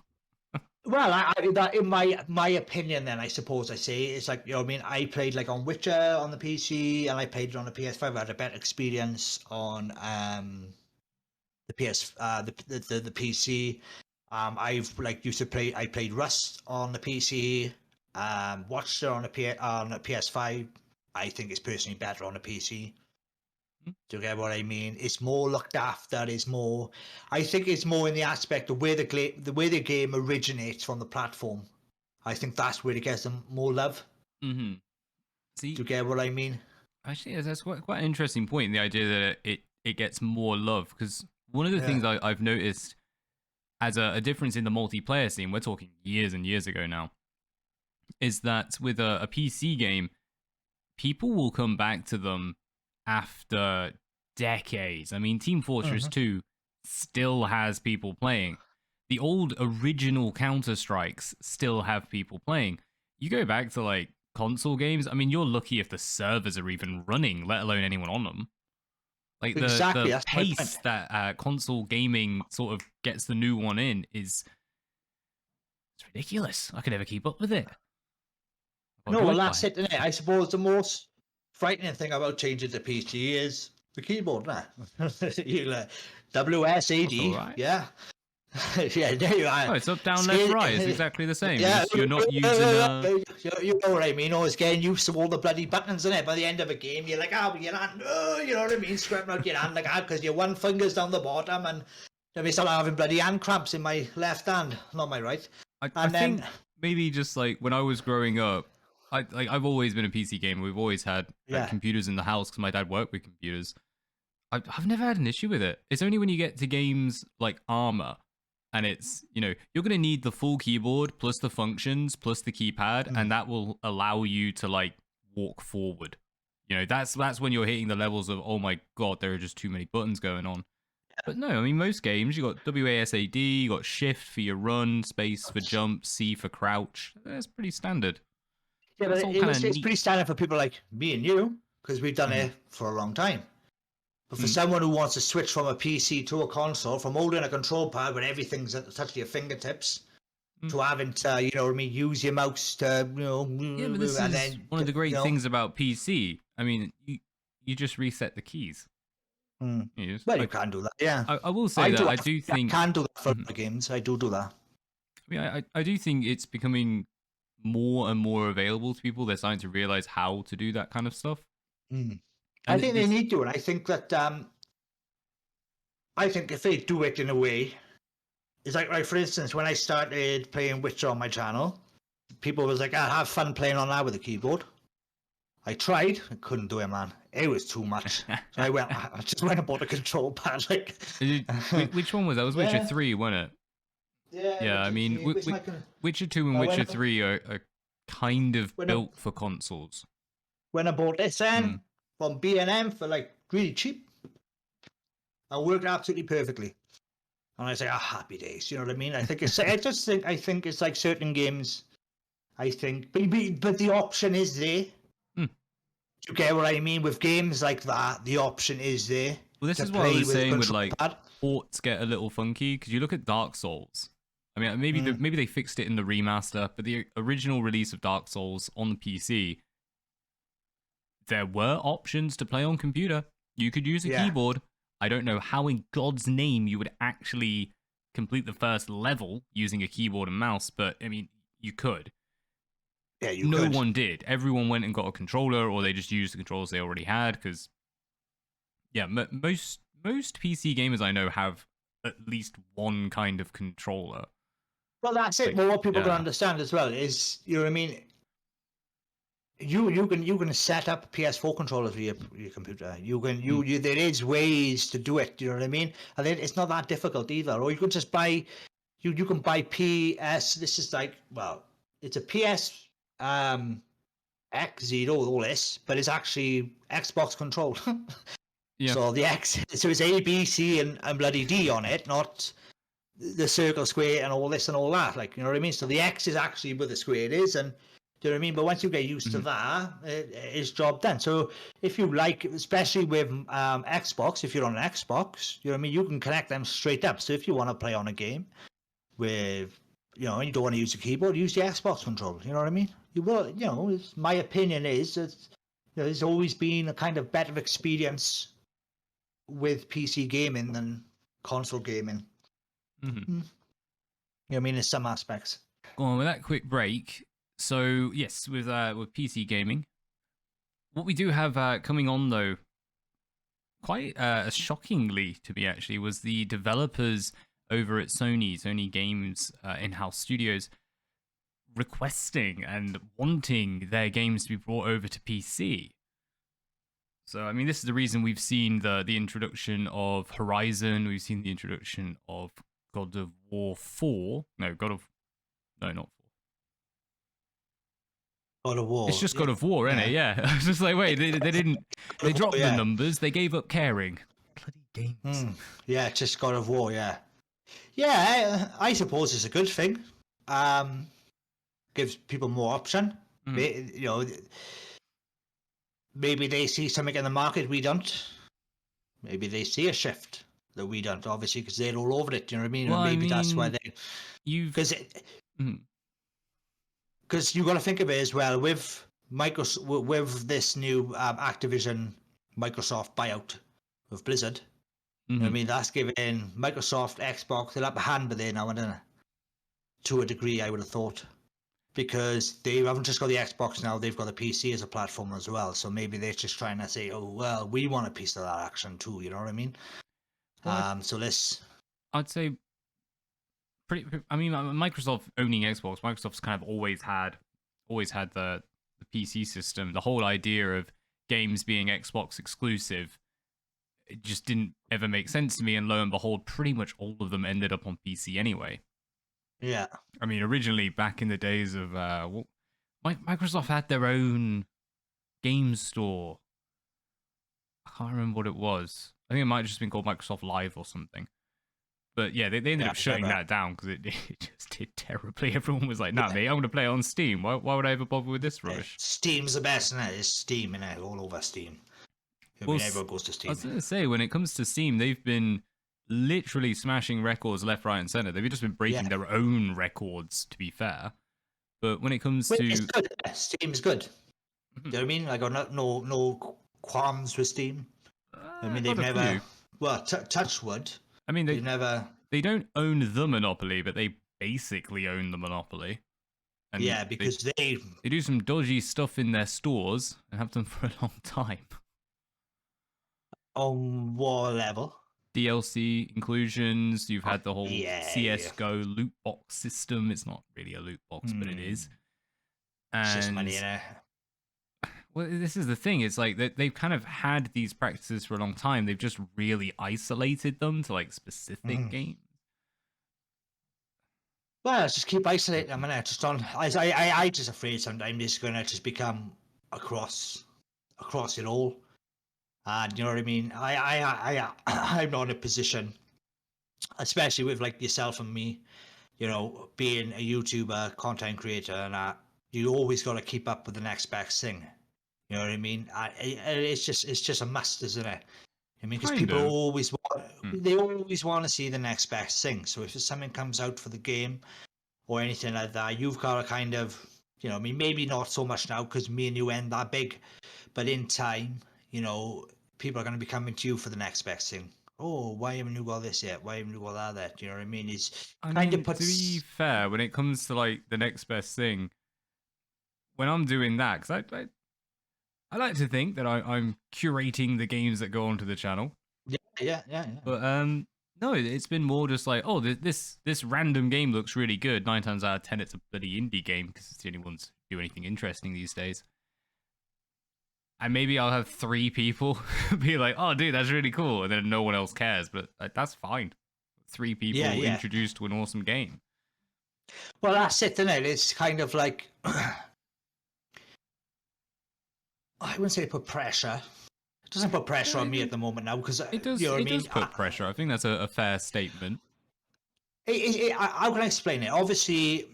Well, in my opinion, then I suppose I say it's like, you know what I mean. I played like on Witcher on the PC, and I played it on the PS5. I had a better experience on the the PC. I've like used to play. I played Rust on the PC. Watched it on a PS5. I think it's personally better on a PC. Do you get what I mean? It's more looked after. It's more. I think it's more in the aspect of where the game originates from the platform. I think that's where it gets them more love. Mm-hmm. See, do you get what I mean? Actually, that's quite an interesting point. The idea that it gets more love, because one of the things I've noticed as a difference in the multiplayer scene, we're talking years and years ago now, is that with a PC game, people will come back to them after decades. I mean, Team Fortress 2 still has people playing. The old original Counter-Strikes still have people playing. You go back to like console games, I mean, you're lucky if the servers are even running, let alone anyone on them. Like the pace that console gaming sort of gets the new one in it's ridiculous. I could never keep up with it. No, well, that's it, isn't it? I suppose the most frightening thing about changing to PC is the keyboard, nah. WSAD, right. yeah. Yeah, there you are. Oh, it's up, down, left, right. It's exactly the same. Yeah, you're not using... You know what I mean? Always getting used to all the bloody buttons, innit? By the end of a game, you're like, oh, your hand, you know what I mean? Scrapping out your hand like that because your one finger's down the bottom, and I start having bloody hand cramps in my left hand, not my right. I think maybe just like when I was growing up, I've always been a PC gamer. We've always had computers in the house because my dad worked with computers. I've never had an issue with it. It's only when you get to games like Armor, and it's, you know, you're going to need the full keyboard plus the functions plus the keypad, and that will allow you to like walk forward. You know, that's when you're hitting the levels of, oh my god, there are just too many buttons going on. But no, I mean, most games, you got WASD, you got shift for your run, space for jump, C for crouch. That's pretty standard. Yeah, but it's pretty standard for people like me and you, because we've done it for a long time. But for someone who wants to switch from a PC to a console, from holding a control pad where everything's at the touch of your fingertips, to having to, you know what I mean, use your mouse to, you know... Yeah, but this is one of the great things about PC. I mean, you just reset the keys. Well, you can do that, yeah. I will say that I do think... I can do that for other games. I do that. I mean, I do think it's becoming more and more available to people. They're starting to realize how to do that kind of stuff. I think they need to, and I think that I think if they do it in a way, it's like for instance, when I started playing Witcher on my channel, people was like, "I have fun playing on that with a keyboard." I tried, I couldn't do it, man. It was too much. So I just went and bought a control pad. Like, which one was that? It was Witcher 3, wasn't it? Yeah. I mean, Witcher 2 and Witcher 3 are kind of built for consoles. When I bought this then from B&M for like really cheap, it worked absolutely perfectly. And I say, happy days. You know what I mean? I think it's. I think it's like certain games. I think, but the option is there. You get what I mean? With games like that, the option is there. Well, this is what I was saying with like ports get a little funky, because you look at Dark Souls. I mean, maybe they fixed it in the remaster, but the original release of Dark Souls on the PC, there were options to play on computer. You could use a Yeah. keyboard. I don't know how in God's name you would actually complete the first level using a keyboard and mouse, but I mean, you could. Yeah, you No could. one did. Everyone went and got a controller, or they just used the controllers they already had. Because yeah, most PC gamers I know have at least one kind of controller. Well, that's it. Like, Well, what people can yeah. understand as well is, you know what I mean. You can set up PS4 controllers for your computer. There is ways to do it. You know what I mean? And then it's not that difficult either. Or you can just buy. You can buy PS. This is like, well, it's a PS X0 all this, but it's actually Xbox controlled. Yeah. So the X, so it's A, B, C, and bloody D on it, not the circle, square, and all this and all that. Like, you know what I mean? So the X is actually where the square is, and do you know what I mean? But once you get used to that, it's job done. So if you like, especially with Xbox, if you're on an Xbox, you know what I mean? You can connect them straight up. So if you want to play on a game with, you know, and you don't want to use a keyboard, use the Xbox controller. You know what I mean? You will, you know, my opinion is that, you know, there's always been a kind of better experience with PC gaming than console gaming. Mm-hmm. You know what I mean? In some aspects. Go on with that quick break. So yes, with PC gaming, what we do have coming on though, quite shockingly to me actually, was the developers over at Sony Games in-house studios requesting and wanting their games to be brought over to PC. So I mean, this is the reason we've seen the introduction of Horizon. We've seen the introduction of God of War 4. No, not 4. God of War. It's just God of War, isn't it? Yeah. I was just like, wait, they didn't. They dropped the numbers. They gave up caring. Bloody games. Yeah, just God of War. Yeah. Yeah, I suppose it's a good thing. Gives people more option. You know, maybe they see something in the market we don't. Maybe they see a shift that we don't. Obviously, because they're all over it. You know what I mean? Well, and maybe that's why they. Because you got to think of it as well with Microsoft, with this new Activision Microsoft buyout of Blizzard. You know what I mean? That's giving Microsoft, Xbox the upper hand with there now, isn't it? To a degree, I would have thought. Because they haven't just got the Xbox now, they've got the PC as a platform as well. So maybe they're just trying to say, oh, well, we want a piece of that action too, you know what I mean? So let's... I'd say... I mean, Microsoft owning Xbox, Microsoft's kind of always had the PC system. The whole idea of games being Xbox exclusive, it just didn't ever make sense to me. And lo and behold, pretty much all of them ended up on PC anyway. Yeah. I mean, originally back in the days of Microsoft had their own game store. I can't remember what it was. I think it might have just been called Microsoft Live or something. But yeah, they ended up shutting that down because it just did terribly. Everyone was like, nah, mate, I'm going to play it on Steam. Why would I ever bother with this rubbish? Steam's the best, isn't it? It's Steam, isn't it? All over Steam. Everyone goes to Steam. I was going to say, when it comes to Steam, they've been literally smashing records left, right, and center. They've just been breaking their own records, to be fair. But when it comes to... It's good. Steam's good. You know what I mean? I got no qualms with Steam. I mean, they've never... Well, touch wood. I mean, they don't own the monopoly, but they basically own the monopoly. And yeah, because they do some dodgy stuff in their stores and have done for a long time. On what level? DLC inclusions. You've had the whole CS:GO loot box system. It's not really a loot box, but it is. And it's just money in it. Well, this is the thing. It's like they've kind of had these practices for a long time. They've just really isolated them to like specific games. Well, let's just keep isolating them, and just on. I just afraid sometimes it's gonna just become across it all. And you know what I mean? I'm not in a position, especially with like yourself and me, you know, being a YouTuber, content creator, and you always got to keep up with the next best thing. You know what I mean? It's just a must, isn't it? I mean, because people always want to see the next best thing. So if something comes out for the game or anything like that, you've got to kind of, you know, I mean, maybe not so much now because me and you ain't that big, but in time, you know, people are going to be coming to you for the next best thing. Oh, why haven't you got this yet? Why haven't you got that? You know what I mean? It's kind of puts. To be fair, when it comes to like the next best thing, when I'm doing that, because I like to think that I'm curating the games that go onto the channel. Yeah. But no, it's been more just like, oh, this random game looks really good. 9 times out of 10, it's a bloody indie game because it's the only ones who do anything interesting these days. And maybe I'll have 3 people be like, oh, dude, that's really cool. And then no one else cares. But that's fine. 3 people introduced to an awesome game. Well, that's it, isn't it? It's kind of like, I wouldn't say put pressure. It doesn't put pressure on me at the moment now because it does. You know what it I mean? does put pressure. I think that's a fair statement. How can I explain it? Obviously,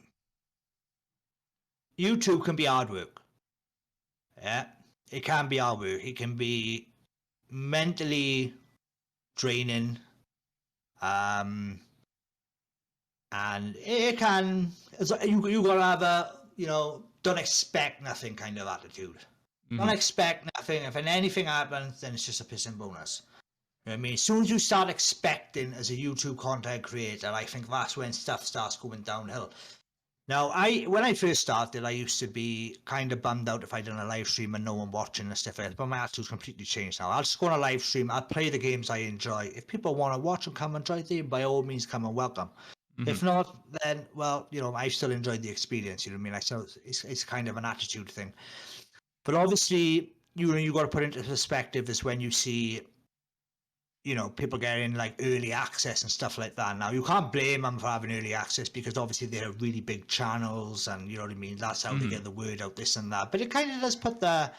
YouTube can be hard work. Yeah, it can be hard work. It can be mentally draining, and it can. You gotta have a don't expect nothing kind of attitude. Don't expect nothing. If anything happens, then it's just a pissing bonus. You know what I mean? As soon as you start expecting as a YouTube content creator, I think that's when stuff starts going downhill. Now, when I first started, I used to be kind of bummed out if I done a live stream and no one watching and stuff like that. But my attitude's completely changed now. I'll just go on a live stream. I'll play the games I enjoy. If people want to watch and come and enjoy them, by all means, come and welcome. If not, then, well, I still enjoyed the experience. You know what I mean? It's kind of an attitude thing. But obviously, you got to put into perspective is when you see, people getting like early access and stuff like that. Now, you can't blame them for having early access because obviously they're really big channels and you know what I mean? That's how they get the word out, this and that. But it kind of does put the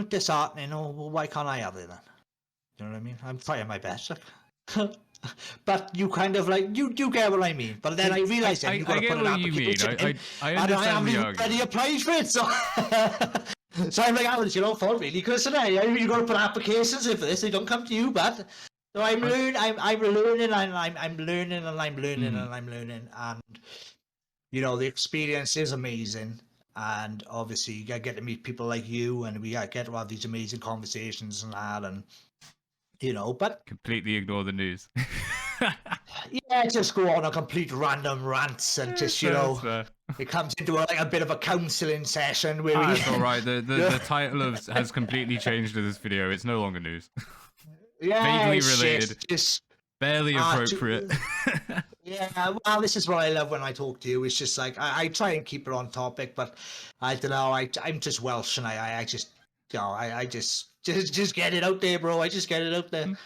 disheartening, well, why can't I have it then? You know what I mean? I'm trying my best. But you kind of like, you get what I mean. But then I realised that you've got to put an application in. I understand I haven't even already applied for it, so... So I'm like, it's your own fault, really, because you've got to put applications in for this. They don't come to you, but so I'm learning, I'm learning, and I'm learning, and I'm learning, and I'm learning, and the experience is amazing. And obviously, you get to meet people like you, and we get to have these amazing conversations and that, and but completely ignore the news. Yeah, just go on a complete random rants and just it comes into a bit of a counselling session where that's all right. The title has completely changed to this video. It's no longer news. Yeah, vaguely related, just barely appropriate. Yeah, well, this is what I love when I talk to you. It's just like I try and keep it on topic, but I don't know. I'm just Welsh, and I just I just get it out there, bro. I just get it out there,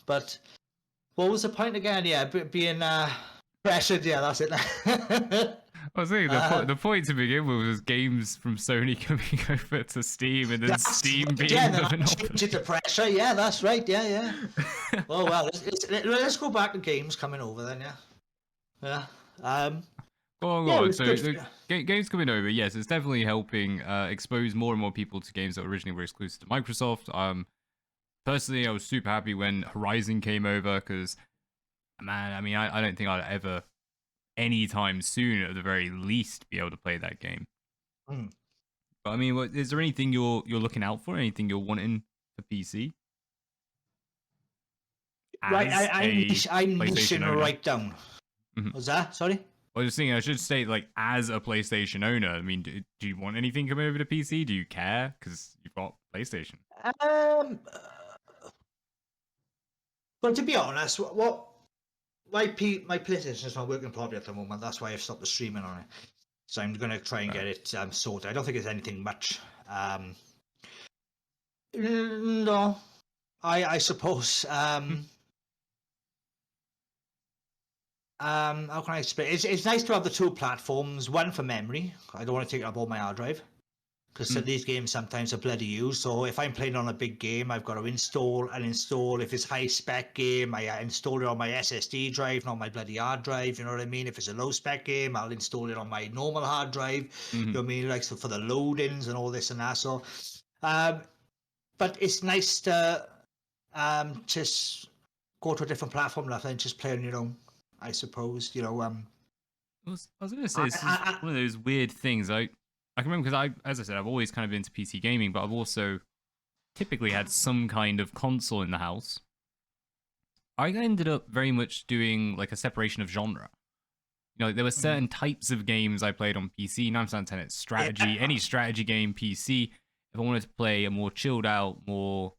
But what was the point again? Yeah, being pressured. Yeah, that's it. I was saying the point to begin with was games from Sony coming over to Steam, and then Steam being the monopoly. To pressure. Yeah, that's right. Yeah. Oh well, let's go back to games coming over then. Yeah. Go on. So games coming over, yes, it's definitely helping expose more and more people to games that originally were exclusive to Microsoft. Personally, I was super happy when Horizon came over because, man, I mean, I don't think I'd ever, anytime soon, at the very least, be able to play that game. But I mean, is there anything you're looking out for? Anything you're wanting for PC? Right, I'm niching right down. What's that? Sorry? I was just thinking, I should state, like, as a PlayStation owner, I mean, do you want anything coming over to PC? Do you care? Because you've got PlayStation. Well, to be honest, my PlayStation is not working properly at the moment. That's why I've stopped the streaming on it. So I'm going to try and get it sorted. I don't think it's anything much. No, I suppose. How can I explain? It's nice to have the 2 platforms. One for memory. I don't want to take up all my hard drive because these games sometimes are bloody used. So if I'm playing on a big game, I've got to install and install. If it's high spec game, I install it on my SSD drive, not my bloody hard drive. You know what I mean? If it's a low spec game, I'll install it on my normal hard drive. You know what I mean? Like so for the loadings and all this and that. So, but it's nice to just go to a different platform rather than just play on your own. I suppose, I was going to say, this is one of those weird things. I can remember because as I said, I've always kind of been into PC gaming, but I've also typically had some kind of console in the house, I ended up very much doing like a separation of genre. You know, like, there were certain types of games I played on PC. 9 times 10 it's strategy, Yeah. any strategy game, PC. If I wanted to play a more chilled out, more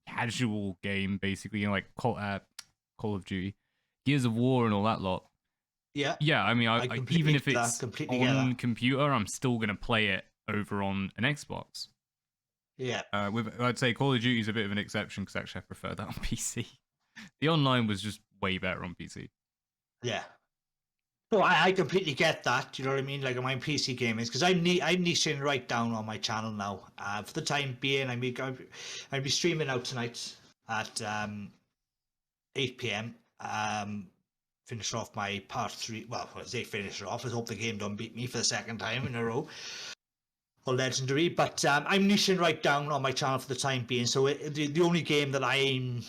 casual game, basically, you know, like Call of Duty, Gears of War, and all that lot. Yeah. Yeah, I mean, I even if it's completely on computer, I'm still gonna play it over on an Xbox. Yeah. I'd say Call of Duty is a bit of an exception because actually I prefer that on PC. The online was just way better on PC. Yeah. No, I completely get that. You know what I mean? Like my PC gaming, because I'm niching right down on my channel now. For the time being, I'll be streaming out tonight at 8 p.m. Finish off my part 3. Well, I say finish it off. I hope the game don't beat me for the second time in a row. Or legendary, but I'm niching right down on my channel for the time being. So the only game that I'm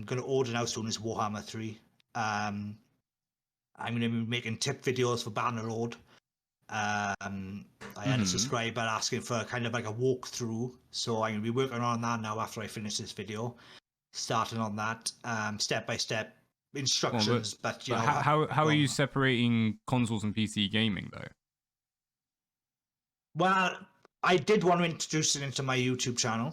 going to order now soon is Warhammer 3. I'm going to be making tip videos for Bannerlord. I had a subscriber asking for kind of like a walkthrough, so I'm going to be working on that now after I finish this video. Starting on that, step by step instructions. But you know, how are you separating consoles and PC gaming though? Well, I did want to introduce it into my YouTube channel,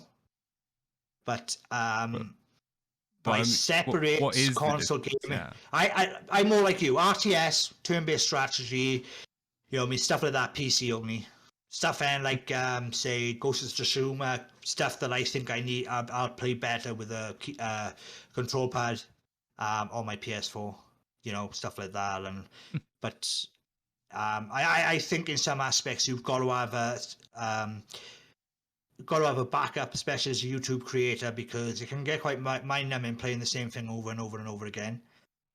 but by separate console gaming, yeah. I'm more like you. RTS, turn-based strategy, you know, I mean, stuff like that. PC only stuff, and like say Ghost of Tsushima, stuff that I think I need. I'll play better with a control pad on my PS4. You know, stuff like that, and but. I think in some aspects you've got to have a backup, especially as a YouTube creator, because it can get quite mind-numbing playing the same thing over and over and over again.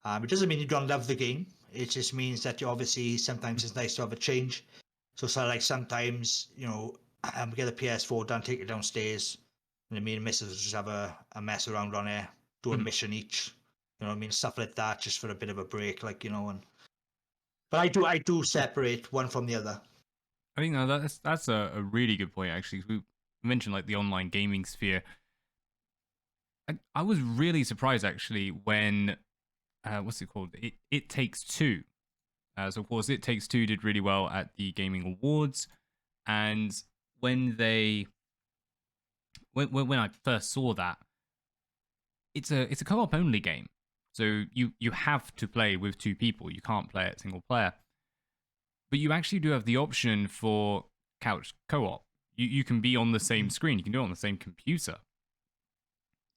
It doesn't mean you don't love the game. It just means that you obviously sometimes it's nice to have a change. So like sometimes, you know, we get the PS4 done, take it downstairs, and me and Mrs. just have a mess around on there, do a mission each. You know what I mean? Stuff like that, just for a bit of a break, like, you know, and. But I do separate one from the other. I think that's a really good point actually. We mentioned like the online gaming sphere. I was really surprised actually when what's it called? It Takes Two. So of course, It Takes Two did really well at the gaming awards, and when I first saw that, it's a co-op only game. So you have to play with 2 people. You can't play it single player. But you actually do have the option for couch co-op. You can be on the same screen. You can do it on the same computer.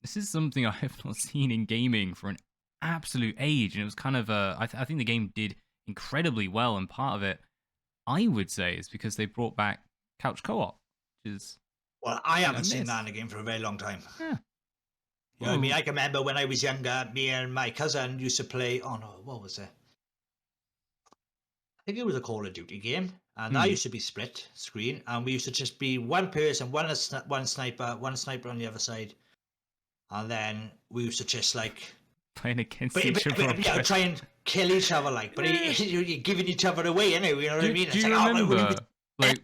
This is something I have not seen in gaming for an absolute age. And it was kind of I think the game did incredibly well. And part of it, I would say, is because they brought back couch co-op. Which is, well, I haven't seen that in a game for a very long time. Yeah. You know what I mean? I can remember when I was younger, me and my cousin used to play. Oh no, what was it? I think it was a Call of Duty game, and that used to be split screen, and we used to just be one person, one sniper on the other side, and then we used to just like playing against each other. Yeah, try and kill each other, like, but you're giving each other away anyway. You know what I mean? Do you remember? Like,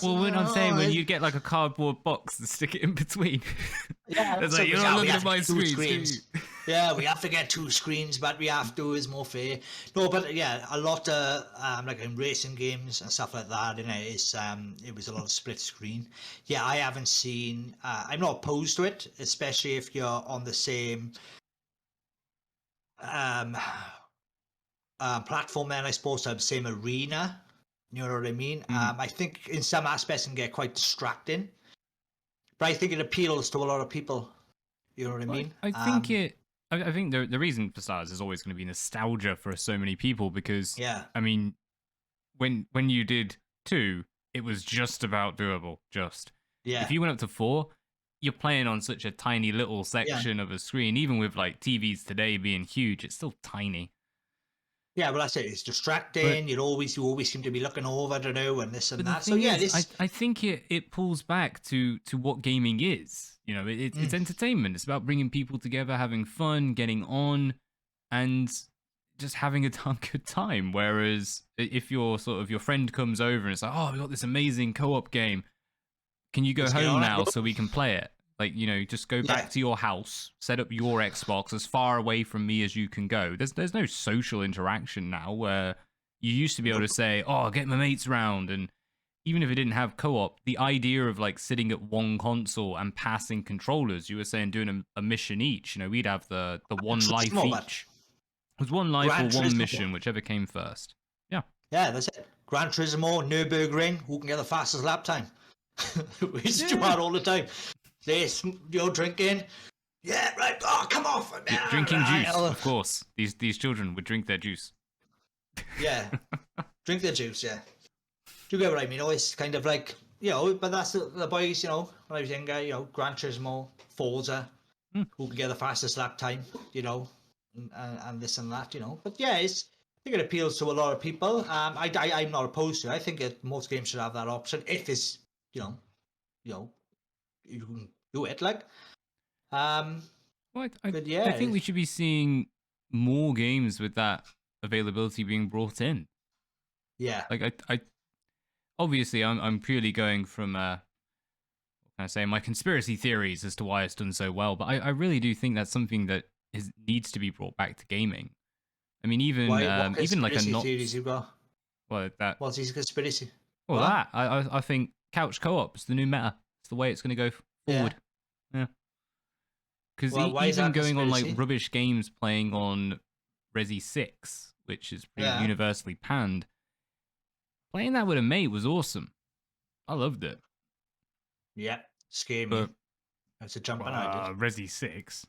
well, when I'm saying when you get like a cardboard box and stick it in between, yeah, it's like you're not looking at my screens. Yeah, we have to get 2 screens, but we have to is more fair. No, but yeah, a lot of like in racing games and stuff like that. You know, it was a lot of split screen. Yeah, I haven't seen. I'm not opposed to it, especially if you're on the same platform. Then I suppose to have the same arena. You know what I mean? I think in some aspects it can get quite distracting, but I think it appeals to a lot of people. You know what I mean? I think the reason for starters is always going to be nostalgia for so many people because, I mean, when you did 2, it was just about doable. If you went up to 4, you're playing on such a tiny little section of a screen. Even with like TVs today being huge, it's still tiny. Yeah, well, that's it. It's distracting. You always seem to be looking over, don't know, and this and that. So yeah, I think it pulls back to what gaming is. You know, it's entertainment. It's about bringing people together, having fun, getting on, and just having a damn good time. Whereas if your friend comes over and it's like, oh, we got this amazing co-op game, can you go Let's get home on it, now bro. so we can play it? Like, just go back to your house, set up your Xbox as far away from me as you can go. There's no social interaction now where you used to be able to say, oh, get my mates round. And even if it didn't have co-op, the idea of like sitting at one console and passing controllers, you were saying doing a mission each. We'd have the one life each. It was one life or one mission, whichever came first. Yeah. Yeah, that's it. Gran Turismo, Nürburgring, who can get the fastest lap time? We used to do that all the time. This, drinking. Yeah, right. Oh, come off. Drinking juice, of course. These children would drink their juice. Yeah, drink their juice. Yeah. Do you get what I mean? It's kind of like but that's the boys. When I was younger, Gran Turismo, Forza, who can get the fastest lap time. And this and that. But yeah, I think it appeals to a lot of people. I'm not opposed to it. I think most games should have that option if it's you can do it like. Well, But yeah, I think we should be seeing more games with that availability being brought in. Yeah. Like I obviously I'm purely going from what can I say, my conspiracy theories as to why it's done so well, but I really do think that's something that needs to be brought back to gaming. I mean, even like a not theories you've got. Well, that What's his conspiracy? Well, that I think couch co-op is the new meta. It's the way it's going to go forward. Yeah. Because even going on like rubbish games playing on Resi 6, which is pretty universally panned, playing that with a mate was awesome. I loved it. Yeah, scared me. That's a jump on I did. Resi 6.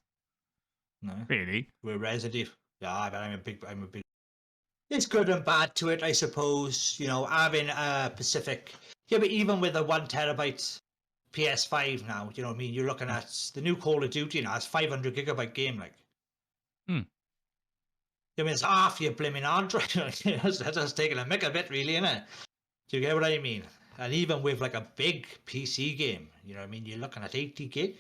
No. Really? We're Resident. Yeah, but I'm a big. It's good and bad to it, I suppose. Having a Pacific. Yeah, but even with a 1 terabyte PS5 now, you know what I mean? You're looking at the new Call of Duty now. It's 500 gigabyte game, like. I mean, it's half your blimmin' hard drive. That's just taking a mick a bit, really, isn't it? Do you get what I mean? And even with like a big PC game, you know what I mean? You're looking at 80 gig.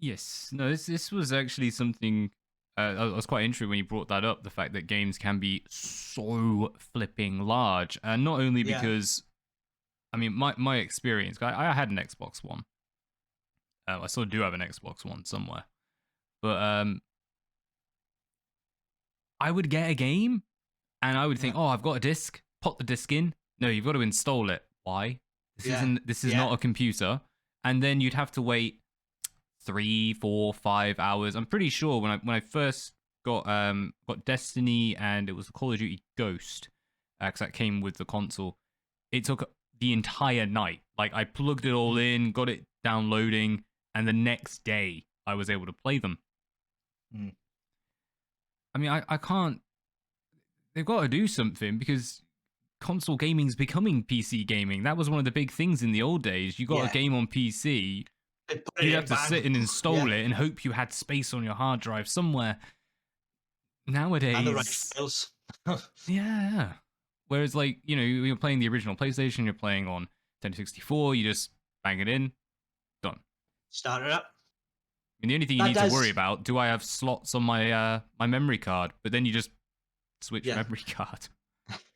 Yes. No, this was actually something I was quite interested when you brought that up, the fact that games can be so flipping large. And not only because, I mean, my experience, I had an Xbox One. I still do have an Xbox One somewhere. But I would get a game and I would think, oh, I've got a disc, pop the disc in. No, you've got to install it. Why? This is not a computer. And then you'd have to wait 3, 4, 5 hours. I'm pretty sure when I first got Destiny and it was Call of Duty Ghost, because that came with the console, it took the entire night. Like I plugged it all in, got it downloading, and the next day I was able to play them. I mean, I can't. They've got to do something because console gaming's becoming PC gaming. That was one of the big things in the old days. You got a game on PC, you have to sit and install it and hope you had space on your hard drive somewhere. Nowadays, and the right files. Yeah. Whereas, like, you're playing the original PlayStation, you're playing on 1064, you just bang it in, done. Start it up. I mean, the only thing you need to worry about, do I have slots on my my memory card? But then you just switch memory card.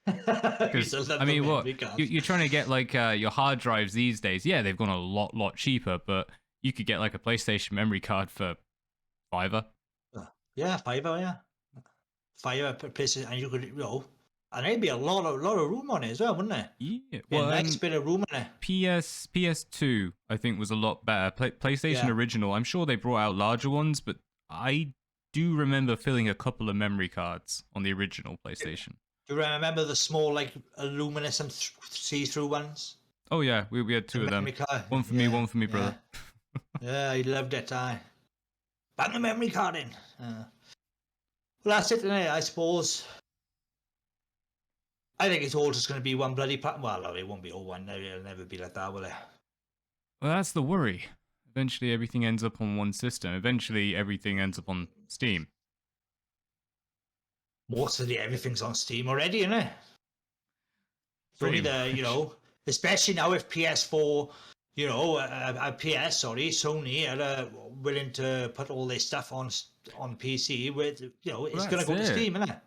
Because I mean, what you're trying to get like your hard drives these days? Yeah, they've gone a lot cheaper, but you could get like a PlayStation memory card for $5. Yeah, $5. Yeah, $5 per piece, and you could and there'd be a lot of room on it as well, wouldn't it? Yeah, well, a nice bit of room in it. PS2, I think, was a lot better. PlayStation original, I'm sure they brought out larger ones, but I do remember filling a couple of memory cards on the original PlayStation. Do you remember the small, like, luminescent see-through ones? Oh, yeah, we had two of them. One for me, one for me, brother. Yeah, I loved it. Bang the memory card in. Well, that's it, I suppose. I think it's all just going to be one bloody platform. Well, no, it won't be all one. It'll never be like that, will it? Well, that's the worry. Eventually, everything ends up on one system. Eventually, everything ends up on Steam. Most of everything's on Steam already, isn't it? It's only especially now with PS4, Sony are willing to put all this stuff on PC. With it's going to go to Steam, isn't it?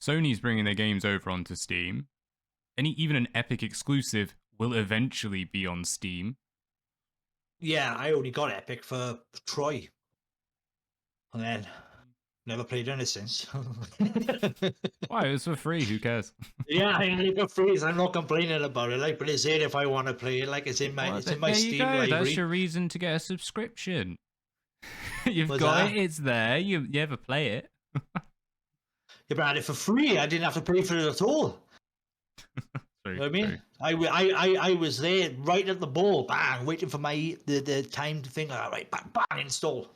Sony's bringing their games over onto Steam. Even an Epic exclusive will eventually be on Steam. Yeah, I only got Epic for Troy. And then never played any since. Why? It was for free. Who cares? Yeah, I only got free. I'm not complaining about it. Like, but it's in if I want to play it. Like, it's in my Well, it's in my there Steam you go. library. That's your reason to get a subscription. You've What's got that? it. It's there. You ever play it? Yeah, but I had it for free. I didn't have to pay for it at all. True, You know what I mean? true. I was there right at the ball, bang, waiting for the time to think. All right, bang, bang, install.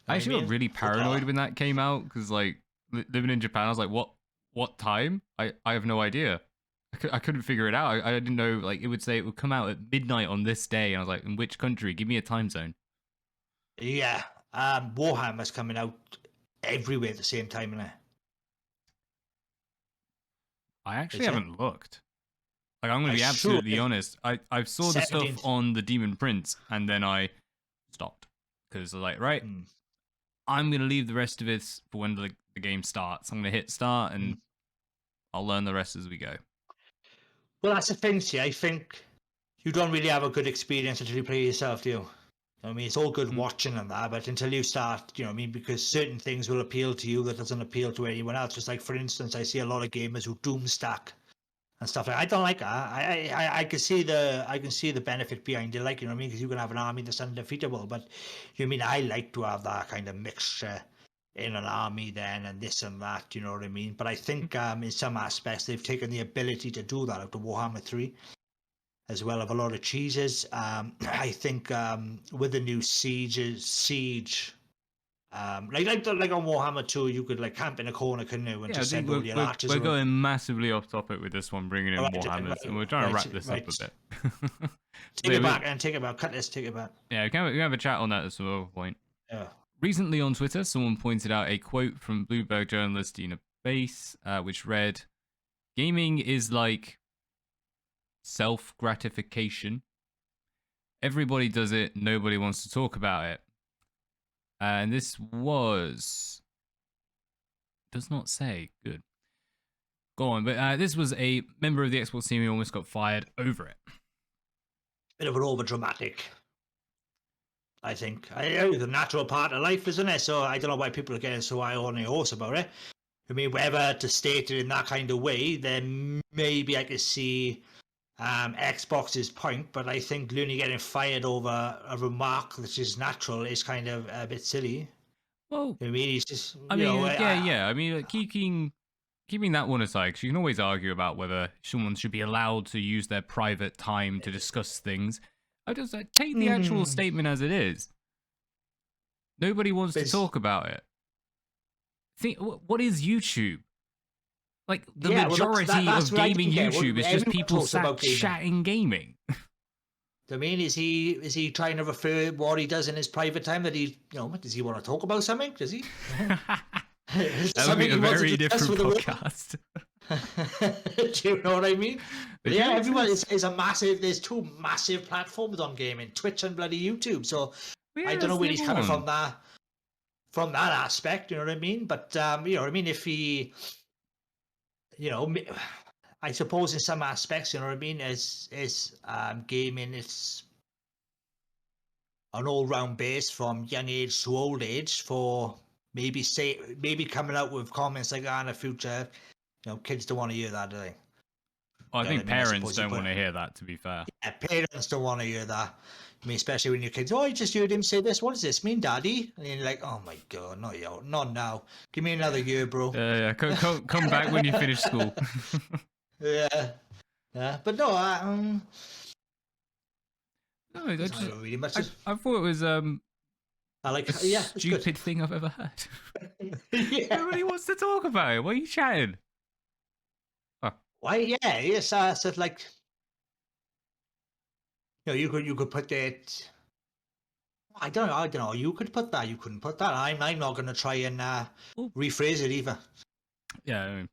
I actually got really paranoid But, when that came out because, like, living in Japan, I was like, what time? I have no idea. I couldn't figure it out. I didn't know, like, it would say it would come out at midnight on this day. And I was like, in which country? Give me a time zone. yeah, Warhammer's coming out everywhere at the same time, innit? I actually Is it? haven't looked. Like, I'm going to be I absolutely sure- honest. I saw the stuff 17th. on the Demon Prince and then I stopped. Because I was like, right, Hmm. I'm going to leave the rest of it for when the game starts. I'm going to hit start and I'll learn the rest as we go. Well, that's the thing, see. I think you don't really have a good experience until you play yourself, do you? I mean, it's all good watching and that, but until you start, you know what I mean? Because certain things will appeal to you that doesn't appeal to anyone else. Just like, for instance, I see a lot of gamers who doom stack and stuff like that. I don't like that. I can see the benefit behind it, like, you know what I mean? Because you can have an army that's undefeatable, but you know what I mean? I like to have that kind of mixture in an army then and this and that, you know what I mean? But I think in some aspects they've taken the ability to do that out of Warhammer 3 as well of a lot of cheeses. I think with the new siege like on Warhammer 2 you could like camp in a corner canoe and Yeah, I just think send all your archers we're around. going massively off topic with this one, bringing in Right, Warhammers, right, and we're trying to right, wrap this right. up a bit. Take it back and take it back. Cut this, take it back. Yeah, we can have a chat on that at some point. Yeah. Recently on Twitter, someone pointed out a quote from Bloomberg journalist Dina Bass, which read, "Gaming is like self-gratification. Everybody does it, nobody wants to talk about it." And this does not say, good. Go on, but this was a member of the Xbox team who almost got fired over it. Bit of an over dramatic. I think it's a natural part of life, isn't it? So I don't know why people are getting so high on their horse about it. I mean, whether to state it in that kind of way, then maybe I could see Xbox's point, but I think Looney getting fired over a remark that is natural is kind of a bit silly. Well, I mean, he's just. I mean, yeah. I mean, like, keeping that one aside, because you can always argue about whether someone should be allowed to use their private time to discuss things. I just take the actual statement as it is. Nobody wants to talk about it. Think, what is YouTube? Like, the majority of gaming YouTube is just people chatting gaming. I mean, is he trying to refer what he does in his private time that he, you know, does he want to talk about something? Does he? That would be a very different podcast. Do you know what I mean? But yeah, everyone is a massive. There's two massive platforms on gaming: Twitch and bloody YouTube. So Yeah, I don't know where he's coming one. from that aspect. You know what I mean? But you know what I mean. If he, you know, I suppose in some aspects, you know what I mean, is gaming. It's an all-round base from young age to old age for maybe coming out with comments like that in the future. You know, kids don't want to hear that, do they? Well, I Yeah, think I mean, I parents suppose you don't put- want to hear that, to be fair. Yeah, parents don't want to hear that. I mean, especially when your kids, oh, I just heard him say this. What does this mean, Daddy? And you're like, oh my God, not now. Give me another year, bro. Yeah, come back when you finish school. Yeah. But no, No, not really much. I thought it was I like, the yeah, it's good. stupid thing I've ever heard. Yeah. Nobody wants to talk about it. What are you chatting? Why? Yeah, yes. So like, you know, you could put that. I don't know. You could put that. You couldn't put that. I'm not going to try and rephrase it either. Yeah, I mean,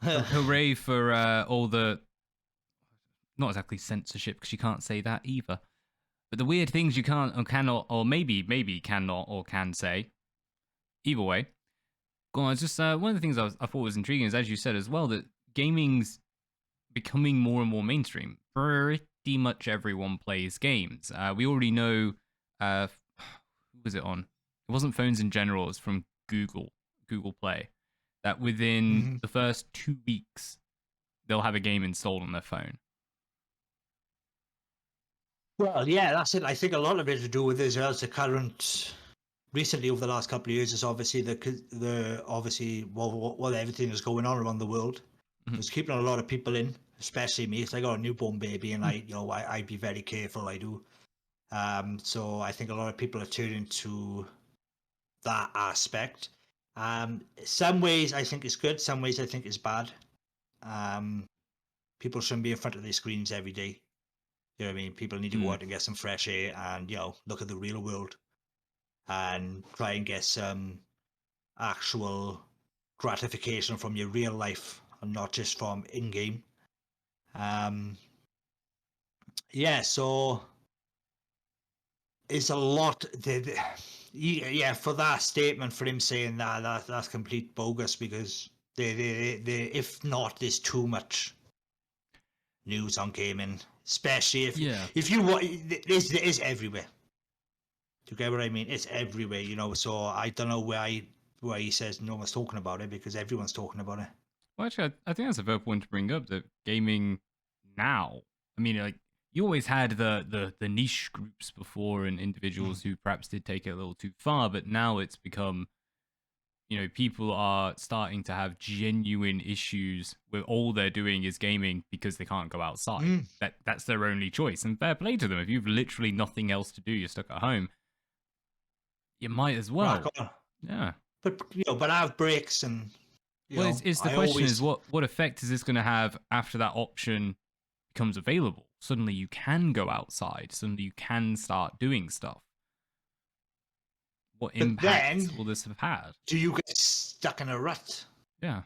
hooray for all the, not exactly censorship, because you can't say that either. But the weird things you can't or cannot, or maybe cannot or can say. Either way, Go on, it's just one of the things I thought was intriguing is, as you said as well, that gaming's becoming more and more mainstream. Pretty much everyone plays games. We already know. Who was it on? It wasn't phones in general. It was from Google Play. That within Hmm. the first 2 weeks, they'll have a game installed on their phone. Well, yeah, that's it. I think a lot of it to do with as well as the current. Recently, over the last couple of years, is obviously the obviously well everything that's going on around the world. Mhm. It's keeping a lot of people in, especially me. 'Cause I got a newborn baby, and I be very careful. I do. So I think a lot of people are turning to that aspect. Some ways I think it's good. Some ways I think it's bad. Um, People shouldn't be in front of their screens every day. You know what I mean? People need to go Mm. out and get some fresh air and look at the real world and try and get some actual gratification from your real life and not just from in game. Um, yeah, so it's a lot. Yeah, for that statement, for him saying that's complete bogus because if not, there's too much news on gaming, especially Yeah. if you want. It's everywhere. Do you get what I mean? It's everywhere, So I don't know why he says no one's talking about it because everyone's talking about it. Well, actually, I think that's a fair point to bring up. That gaming now, I mean, like you always had the niche groups before and Mm. individuals who perhaps did take it a little too far, but now it's become, people are starting to have genuine issues where all they're doing is gaming because they can't go outside. Mm. That's their only choice, and fair play to them. If you've literally nothing else to do, you're stuck at home, you might as Crack well. on. Yeah. But I have breaks and Well, it's the I question is always. what effect is this going to have after that option becomes available? Suddenly you can go outside. Suddenly you can start doing stuff. What But impact then, will this have had? do you get stuck in a rut? Yeah.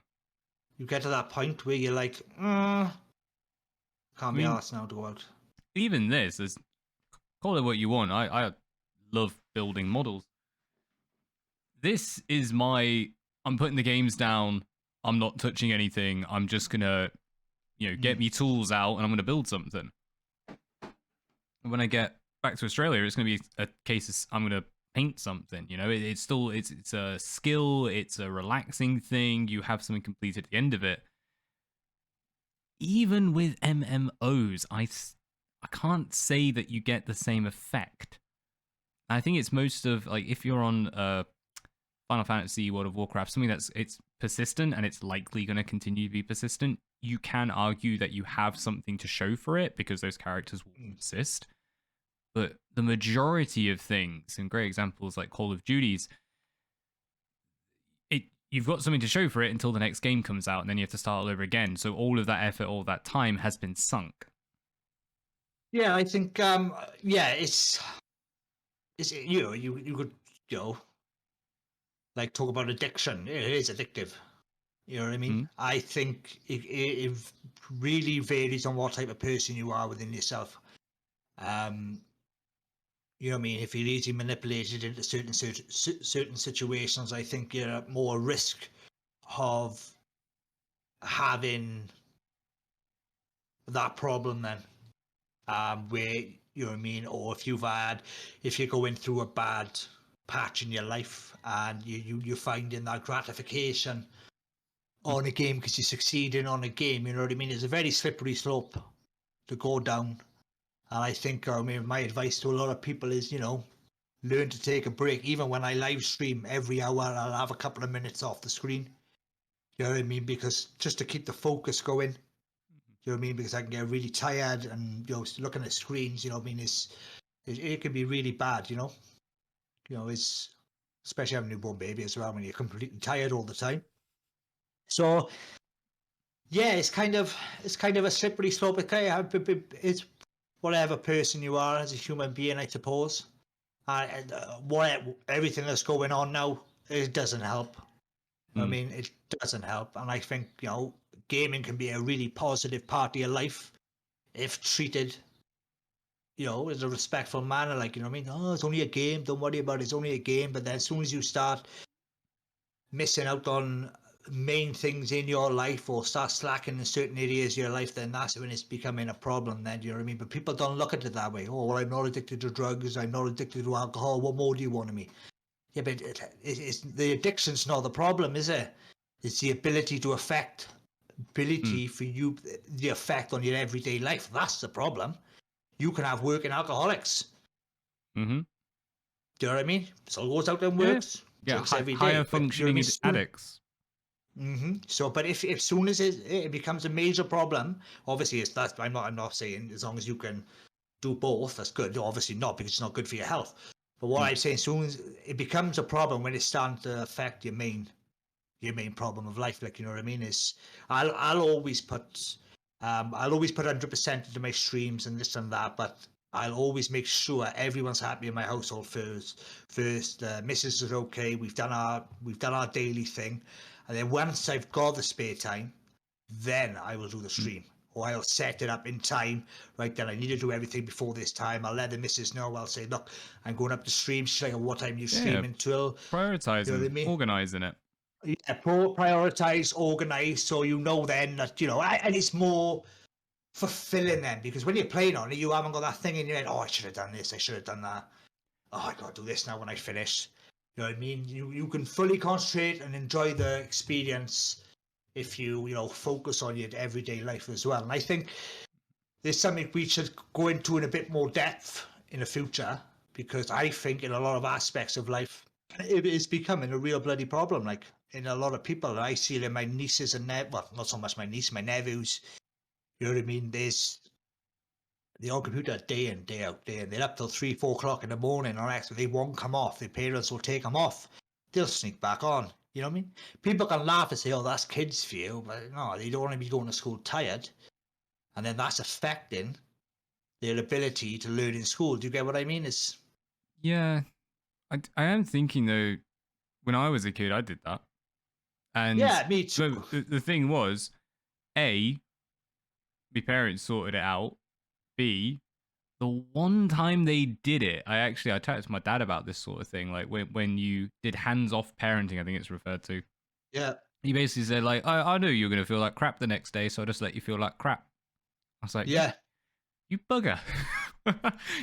You get to that point where you're like, I can't be mean, asked now to go out. even this is, call it what you want. I love building models. This is I'm putting the games down. I'm not touching anything. I'm just gonna, get Mm. me tools out and I'm gonna build something. And when I get back to Australia, it's gonna be a case of I'm gonna paint something. It's still it's a skill. It's a relaxing thing. You have something completed at the end of it. Even with MMOs, I can't say that you get the same effect. I think it's most of like if you're on Final Fantasy, World of Warcraft, something it's persistent and it's likely going to continue to be persistent. You can argue that you have something to show for it because those characters will Mm. persist. But the majority of things, and great examples like Call of Duty's, you've got something to show for it until the next game comes out, and then you have to start all over again. So all of that effort, all that time has been sunk. Yeah, I think yeah, it's you could like talk about addiction. It is addictive. You know what I mean? Mm. I think it really varies on what type of person you are within yourself. Um, you know what I mean? If you're easily manipulated into certain situations, I think you're at more risk of having that problem then. Where you know what I mean, or if you're going through a bad patch in your life and you're finding that gratification on a game because you're succeeding on a game, you know what I mean? It's a very slippery slope to go down. And I think, I mean, my advice to a lot of people is, learn to take a break. Even when I live stream every hour, I'll have a couple of minutes off the screen. You know what I mean? Because just to keep the focus going. You know what I mean? Because I can get really tired and looking at screens. You know what I mean? It can be really bad. It's especially having a newborn baby as well when you're completely tired all the time. So yeah, it's kind of a slippery slope. It's whatever person you are as a human being, I suppose. And everything that's going on now, it doesn't help. I Mm. mean, it doesn't help, and I think gaming can be a really positive part of your life if treated, in a respectful manner. Like, you know what I mean? Oh, it's only a game. Don't worry about it. It's only a game. But then as soon as you start missing out on main things in your life or start slacking in certain areas of your life, then that's when it's becoming a problem then, do you know what I mean? But people don't look at it that way. Oh, well, I'm not addicted to drugs, I'm not addicted to alcohol, what more do you want of me? Yeah, but it's the addiction's not the problem, is it? It's the ability to affect, for you, the effect on your everyday life. That's the problem. You can have working alcoholics. Mm-hmm. Do you know what I mean? So goes out and Yeah. works, Yeah, drinks every day. higher But, you know what I functioning mean? addicts. So, but if soon as it becomes a major problem, obviously it's that I'm not saying as long as you can do both, that's good. Obviously not, because it's not good for your health. But what I'm saying, as soon as it becomes a problem, when it's starting to affect your main problem of life, like, you know what I mean, is I'll always put 100% into my streams and this and that, but I'll always make sure everyone's happy in my household first. Mrs. is okay. We've done our daily thing, and then once I've got the spare time, then I will do the stream, or I'll set it up in time. Right then, I need to do everything before this time. I'll let the missus know. I'll say, look, I'm going up to stream. She's like, what time are you streaming till? Prioritizing, You know what I mean? organizing it. Yeah, prioritize, organize, so you know then that, you know, and it's more fulfilling then, because when you're playing on it, you haven't got that thing in your head. Oh, I should have done this. I should have done that. Oh, I got to do this now when I finish. You know what I mean? You can fully concentrate and enjoy the experience if you focus on your everyday life as well. And I think there's something we should go into in a bit more depth in the future, because I think in a lot of aspects of life, it is becoming a real bloody problem. Like, in a lot of people, I see it in my nieces and well, not so much my niece, my nephews. You know what I mean? They're on computer day in, day out, day in. They're up till 3, 4 o'clock in the morning, or actually they won't come off. Their parents will take them off. They'll sneak back on. You know what I mean? People can laugh and say, oh, that's kids for you, but no, they don't want to be going to school tired. And then that's affecting their ability to learn in school. Do you get what I mean? Yeah, I am thinking though, when I was a kid, I did that. And yeah, me too. The thing was, A, my parents sorted it out. B, the one time they did it, I talked to my dad about this sort of thing, like when you did hands-off parenting, I think it's referred to. Yeah. He basically said, like, I knew you were going to feel like crap the next day, so I just let you feel like crap. I was like, yeah. You bugger.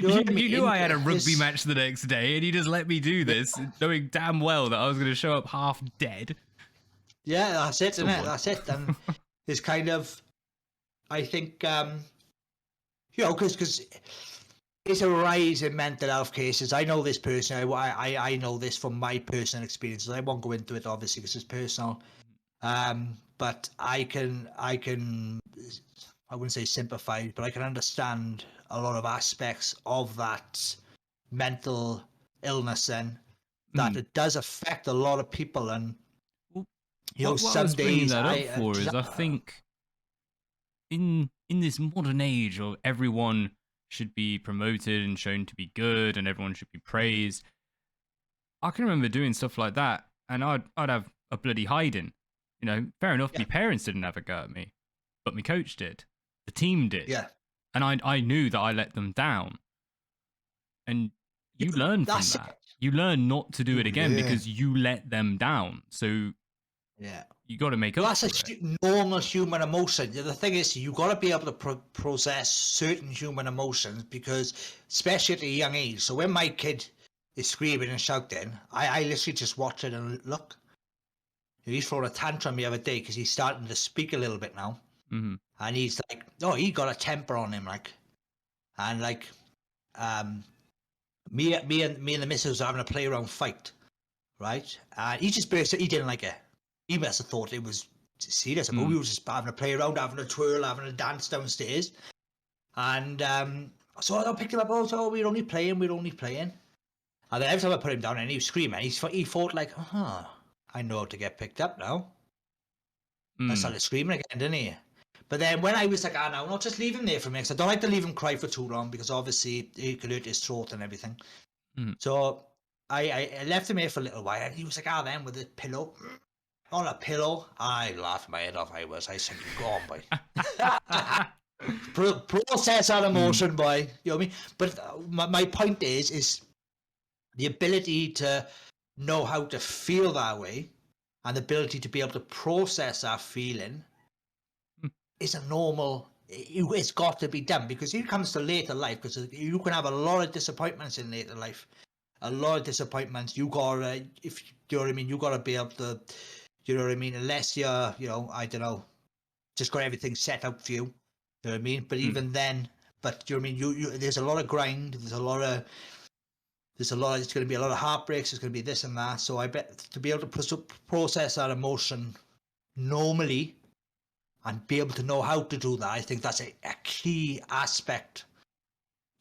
You knew I had a rugby match the next day, and you just let me do this, knowing damn well that I was going to show up half dead. Yeah, that's it, isn't it? That's it. And it's kind of, I think, because it's a rise in mental health cases. I know this personally. I know this from my personal experiences. I won't go into it, obviously, because it's personal. But I wouldn't say sympathize, but I can understand a lot of aspects of that mental illness, then that it does affect a lot of people. And what some I was bringing days that up for is, I think in this modern age of everyone should be promoted and shown to be good and everyone should be praised, I can remember doing stuff like that, and I'd have a bloody hiding. You know, fair enough, my parents didn't have a go at me, but my coach did. The team did. Yeah. And I knew that I let them down. And you learn from that. You learn not to do it again because you let them down. So you got to make up for it. That's a normal human emotion. The thing is, you got to be able to process certain human emotions, because especially at a young age. So when my kid is screaming and shouting, I literally just watch it and look. He's throwing a tantrum the other day because he's starting to speak a little bit now. Mm-hmm. And he's like, oh, he got a temper on him, like. And like, me and the missus were having a play around fight, right? And he just burst. He didn't like it. He must have thought it was serious. But we were just having a play around, having a twirl, having a dance downstairs. And so I picked him up. Oh, we're only playing. And then every time I put him down and he was screaming, he thought like, I know how to get picked up now. I started screaming again, didn't he? But then when I was like, no, just leave him there for a minute, because I don't like to leave him cry for too long, because obviously he could hurt his throat and everything. So I left him here for a little while, and he was like, then with a pillow. On a pillow. I laughed my head off. I said, go on, boy. Process that emotion, boy. You know what I mean? But my point is the ability to know how to feel that way and the ability to be able to process that feeling is a normal. It's got to be done, because it comes to later life, because you can have a lot of disappointments in later life. A lot of disappointments. You gotta, if you know what I mean, you gotta be able to, you know what I mean, unless you're, I don't know, just got everything set out for you. You know what I mean? But even then, but you know what I mean, you there's a lot of grind. There's going to be a lot of heartbreaks. There's going to be this and that. So I bet to be able to process that emotion normally and be able to know how to do that, I think that's a key aspect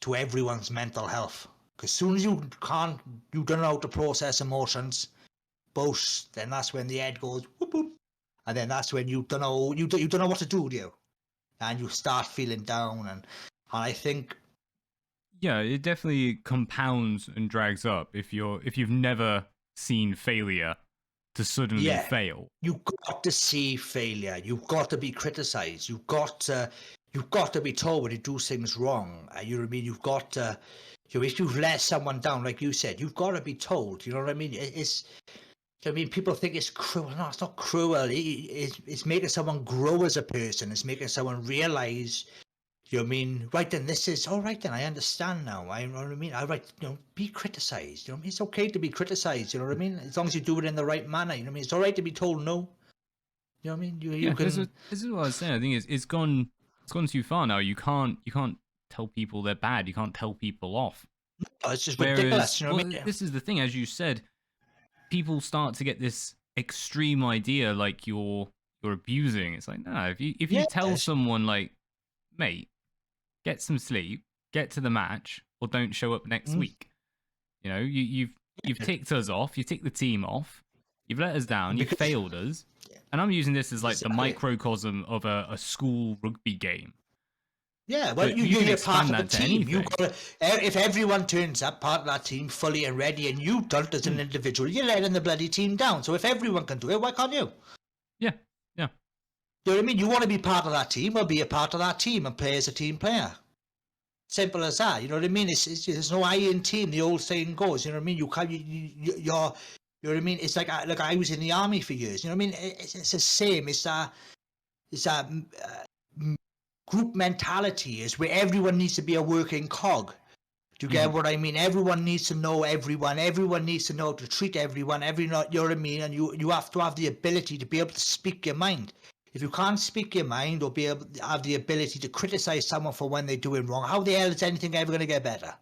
to everyone's mental health. Because as soon as you don't know how to process emotions, both, then that's when the head goes whoop whoop, and then that's when you don't know what to do, and you start feeling down. And I think, yeah, it definitely compounds and drags up if you've never seen failure to suddenly fail. You've got to see failure. You've got to be criticized. You've got to be told when you do things wrong. You know what I mean? You've got to, if you've let someone down, like you said, you've got to be told. You know what I mean? People think it's cruel. No, it's not cruel. It's making someone grow as a person. It's making someone realize, you know what I mean? Right then, this is all right. Then I understand now. You know what I mean? Be criticized. You know what I mean? It's okay to be criticized. You know what I mean? As long as you do it in the right manner. You know what I mean? It's all right to be told no. You know what I mean? You can. This is what I was saying. I think it's gone too far now. You can't tell people they're bad. You can't tell people off. No, it's just ridiculous. You know what I mean? This is the thing, as you said. People start to get this extreme idea like you're abusing. It's like, no, if you tell someone like, mate, get some sleep, get to the match, or don't show up next week. You know, you've ticked us off, you ticked the team off, you've let us down, you've failed us. And I'm using this as like the microcosm of a school rugby game. Yeah, well, you're part of the team. If everyone turns up, part of that team, fully and ready, and you don't as an individual, you're letting the bloody team down. So if everyone can do it, why can't you? Yeah. You know what I mean? You want to be part of that team, well, be a part of that team and play as a team player. Simple as that. You know what I mean? There's no iron team. The old saying goes. You know what I mean? You're. You know what I mean? It's like I was in the army for years. You know what I mean? It's the same. It's that group mentality is where everyone needs to be a working cog. Do you get what I mean? Everyone needs to know everyone. Everyone needs to know how to treat everyone. You know what I mean? And you have to have the ability to be able to speak your mind. If you can't speak your mind or be able to have the ability to criticize someone for when they're doing wrong, how the hell is anything ever going to get better?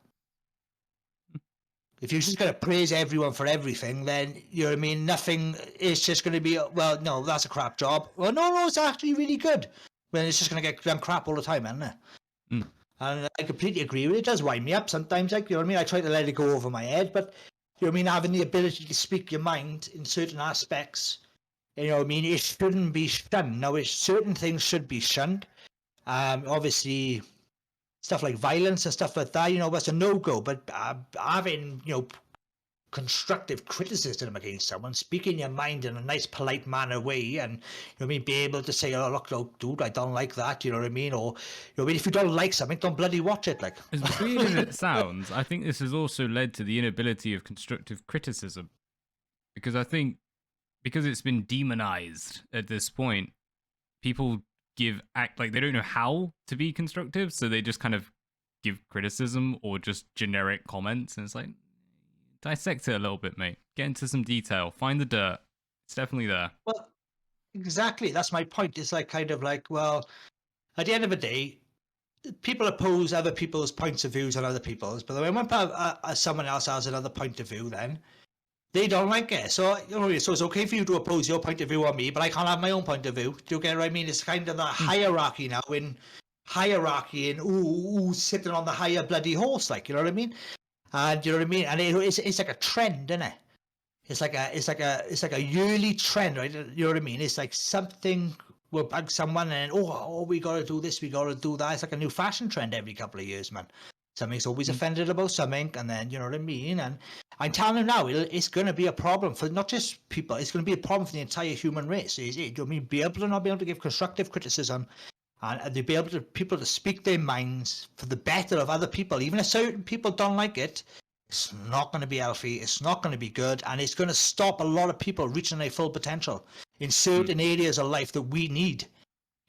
If you're just going to praise everyone for everything, then, you know what I mean, nothing is just going to be, well, no, that's a crap job. Well, no, it's actually really good. When it's just going to get done crap all the time, isn't it? And I completely agree with it. It does wind me up sometimes, like, you know what I mean? I try to let it go over my head, but, you know what I mean, having the ability to speak your mind in certain aspects, you know what I mean, it shouldn't be shunned. Now, certain things should be shunned. Obviously, stuff like violence and stuff like that, you know, that's a no-go. But having, you know, constructive criticism against someone, speaking your mind in a nice, polite manner way, and, you know what I mean, be able to say, oh, look, dude, I don't like that, you know what I mean? Or, you know what I mean, if you don't like something, don't bloody watch it, like. As weird as it sounds, I think this has also led to the inability of constructive criticism. Because I think, because it's been demonized at this point, people act like they don't know how to be constructive, so they just kind of give criticism or just generic comments, and it's like, dissect it a little bit, mate. Get into some detail. Find the dirt. It's definitely there. Well, exactly. That's my point. It's like kind of like, well, at the end of the day, people oppose other people's points of views on other people's, but when someone else has another point of view, then they don't like it. So, you know, so it's okay for you to oppose your point of view on me, but I can't have my own point of view. Do you get what I mean? It's kind of the hierarchy now, in who's sitting on the higher bloody horse, like, you know what I mean? And you know what I mean? And it's like a trend, isn't it? It's like a yearly trend, right? You know what I mean? It's like something will bug someone, and we gotta do this, we gotta do that. It's like a new fashion trend every couple of years, man. Something's always offended about something, and then, you know what I mean? And I'm telling you now, it's going to be a problem for not just people, it's going to be a problem for the entire human race. You know what I mean? Be able to not be able to give constructive criticism, and they be able to people to speak their minds for the better of other people. Even if certain people don't like it, It's not going to be healthy. It's not going to be good. And it's going to stop a lot of people reaching their full potential in certain areas of life that we need.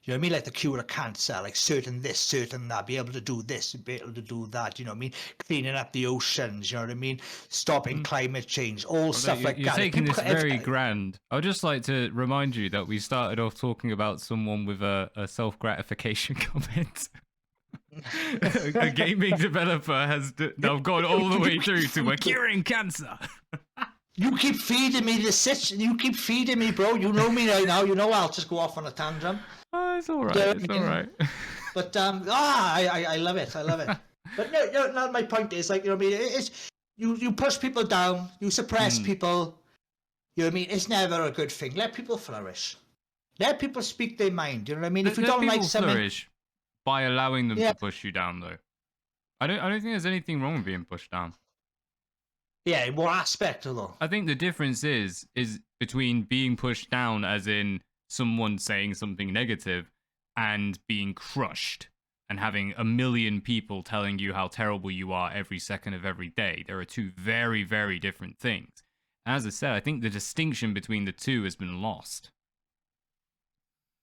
You know what I mean? Like the cure of cancer, like certain this, certain that, be able to do this, be able to do that, you know what I mean? Cleaning up the oceans, you know what I mean? Stopping climate change, all stuff like you're that. taking this very grand. I would just like to remind you that we started off talking about someone with a self-gratification comment. A gaming developer has now gone all the way through to we're curing cancer. You keep feeding me this. You keep feeding me, bro. You know me right now. You know I'll just go off on a tangent. Oh, it's all right. It's all right. But I love it. I love it. But no, my point is, like, you know what I mean? It's you push people down, you suppress people. You know what I mean? It's never a good thing. Let people flourish. Let people speak their mind. You know what I mean? If you don't like something, flourish by allowing them to push you down, though. I don't think there's anything wrong with being pushed down. Yeah, in what aspect, though? I think the difference is between being pushed down, as in someone saying something negative, and being crushed and having a million people telling you how terrible you are every second of every day. There are two very, very different things. As I said, I think the distinction between the two has been lost.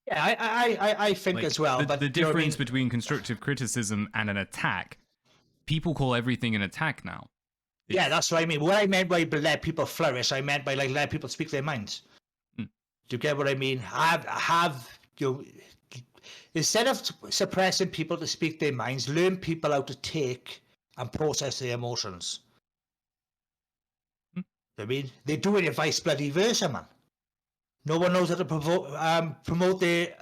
Yeah, I think as well. But the difference between constructive criticism and an attack, people call everything an attack now. Yeah, that's what I mean. What I meant by let people flourish, I meant by like let people speak their minds. Do you get what I mean? Instead of suppressing people to speak their minds, learn people how to take and process their emotions. I mean, they do it vice bloody versa, man. No one knows how to promote their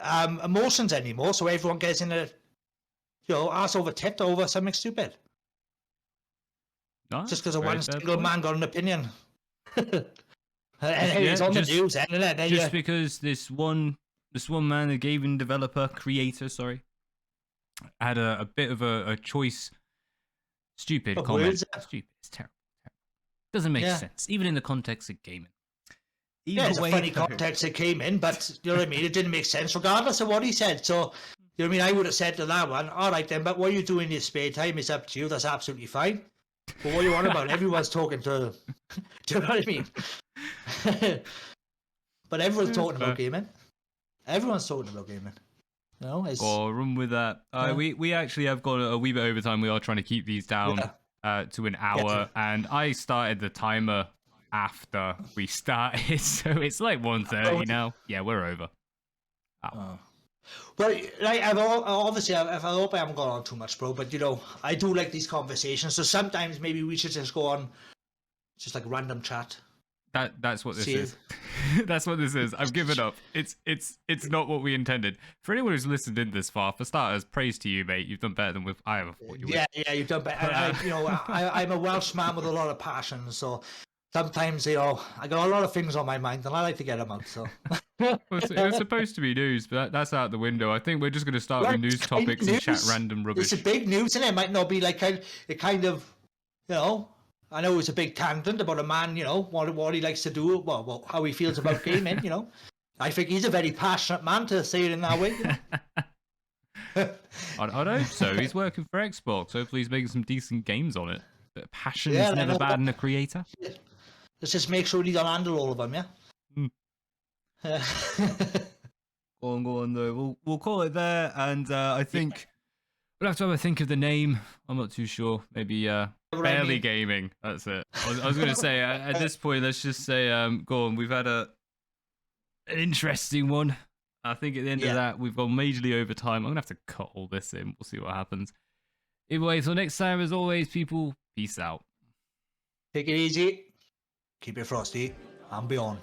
emotions anymore, so everyone gets in a, ass over tit over something stupid. No, just because one single man got an opinion. And it's on the news, isn't it? Just because this one man, a gaming developer, creator, had a bit of a choice. Stupid comment. Stupid. It's terrible. Doesn't make sense, even in the context of gaming. It's a funny context it came in, but you know what I mean? It didn't make sense regardless of what he said. So, you know what I mean? I would have said to that one, all right then, but what you do in your spare time is up to you. That's absolutely fine. But what you want about? Everyone's talking to... Do you know what I mean? But everyone's talking about gaming. Everyone's talking about gaming. No, it's... Oh, run with that. We actually have got a wee bit over time. We are trying to keep these down to an hour, and I started the timer after we started, so it's like 1:30 now. Yeah, we're over. Well, like, I hope I haven't gone on too much, bro, but I do like these conversations, so sometimes maybe we should just go on just like random chat. That's what this is. That's what this is. I've given up. It's not what we intended. For anyone who's listened in this far, for starters, praise to you, mate. You've done better than I ever thought you would. Yeah, you've done better. I'm a Welsh man with a lot of passion, so sometimes, I got a lot of things on my mind, and I like to get them out, so... Well, it was supposed to be news, but that's out the window. I think we're just going to start with news topics and chat random rubbish. It's a big news, isn't it? It might not be like it kind of, I know it's a big tangent about a man, what he likes to do, well, how he feels about gaming, I think he's a very passionate man, to say it in that way. I hope so. He's working for Xbox. Hopefully he's making some decent games on it. But passion is never bad in a creator. Let's just make sure he don't handle all of them, yeah? Go on though. We'll call it there, and I think we'll have to have a think of the name. I'm not too sure. Maybe Barely Gaming. That's it. I was going to say at this point, let's just say go on. We've had an interesting one. I think at the end of that, we've gone majorly over time. I'm gonna have to cut all this in. We'll see what happens. Anyway, so next time, as always, people, peace out. Take it easy. Keep it frosty and beyond.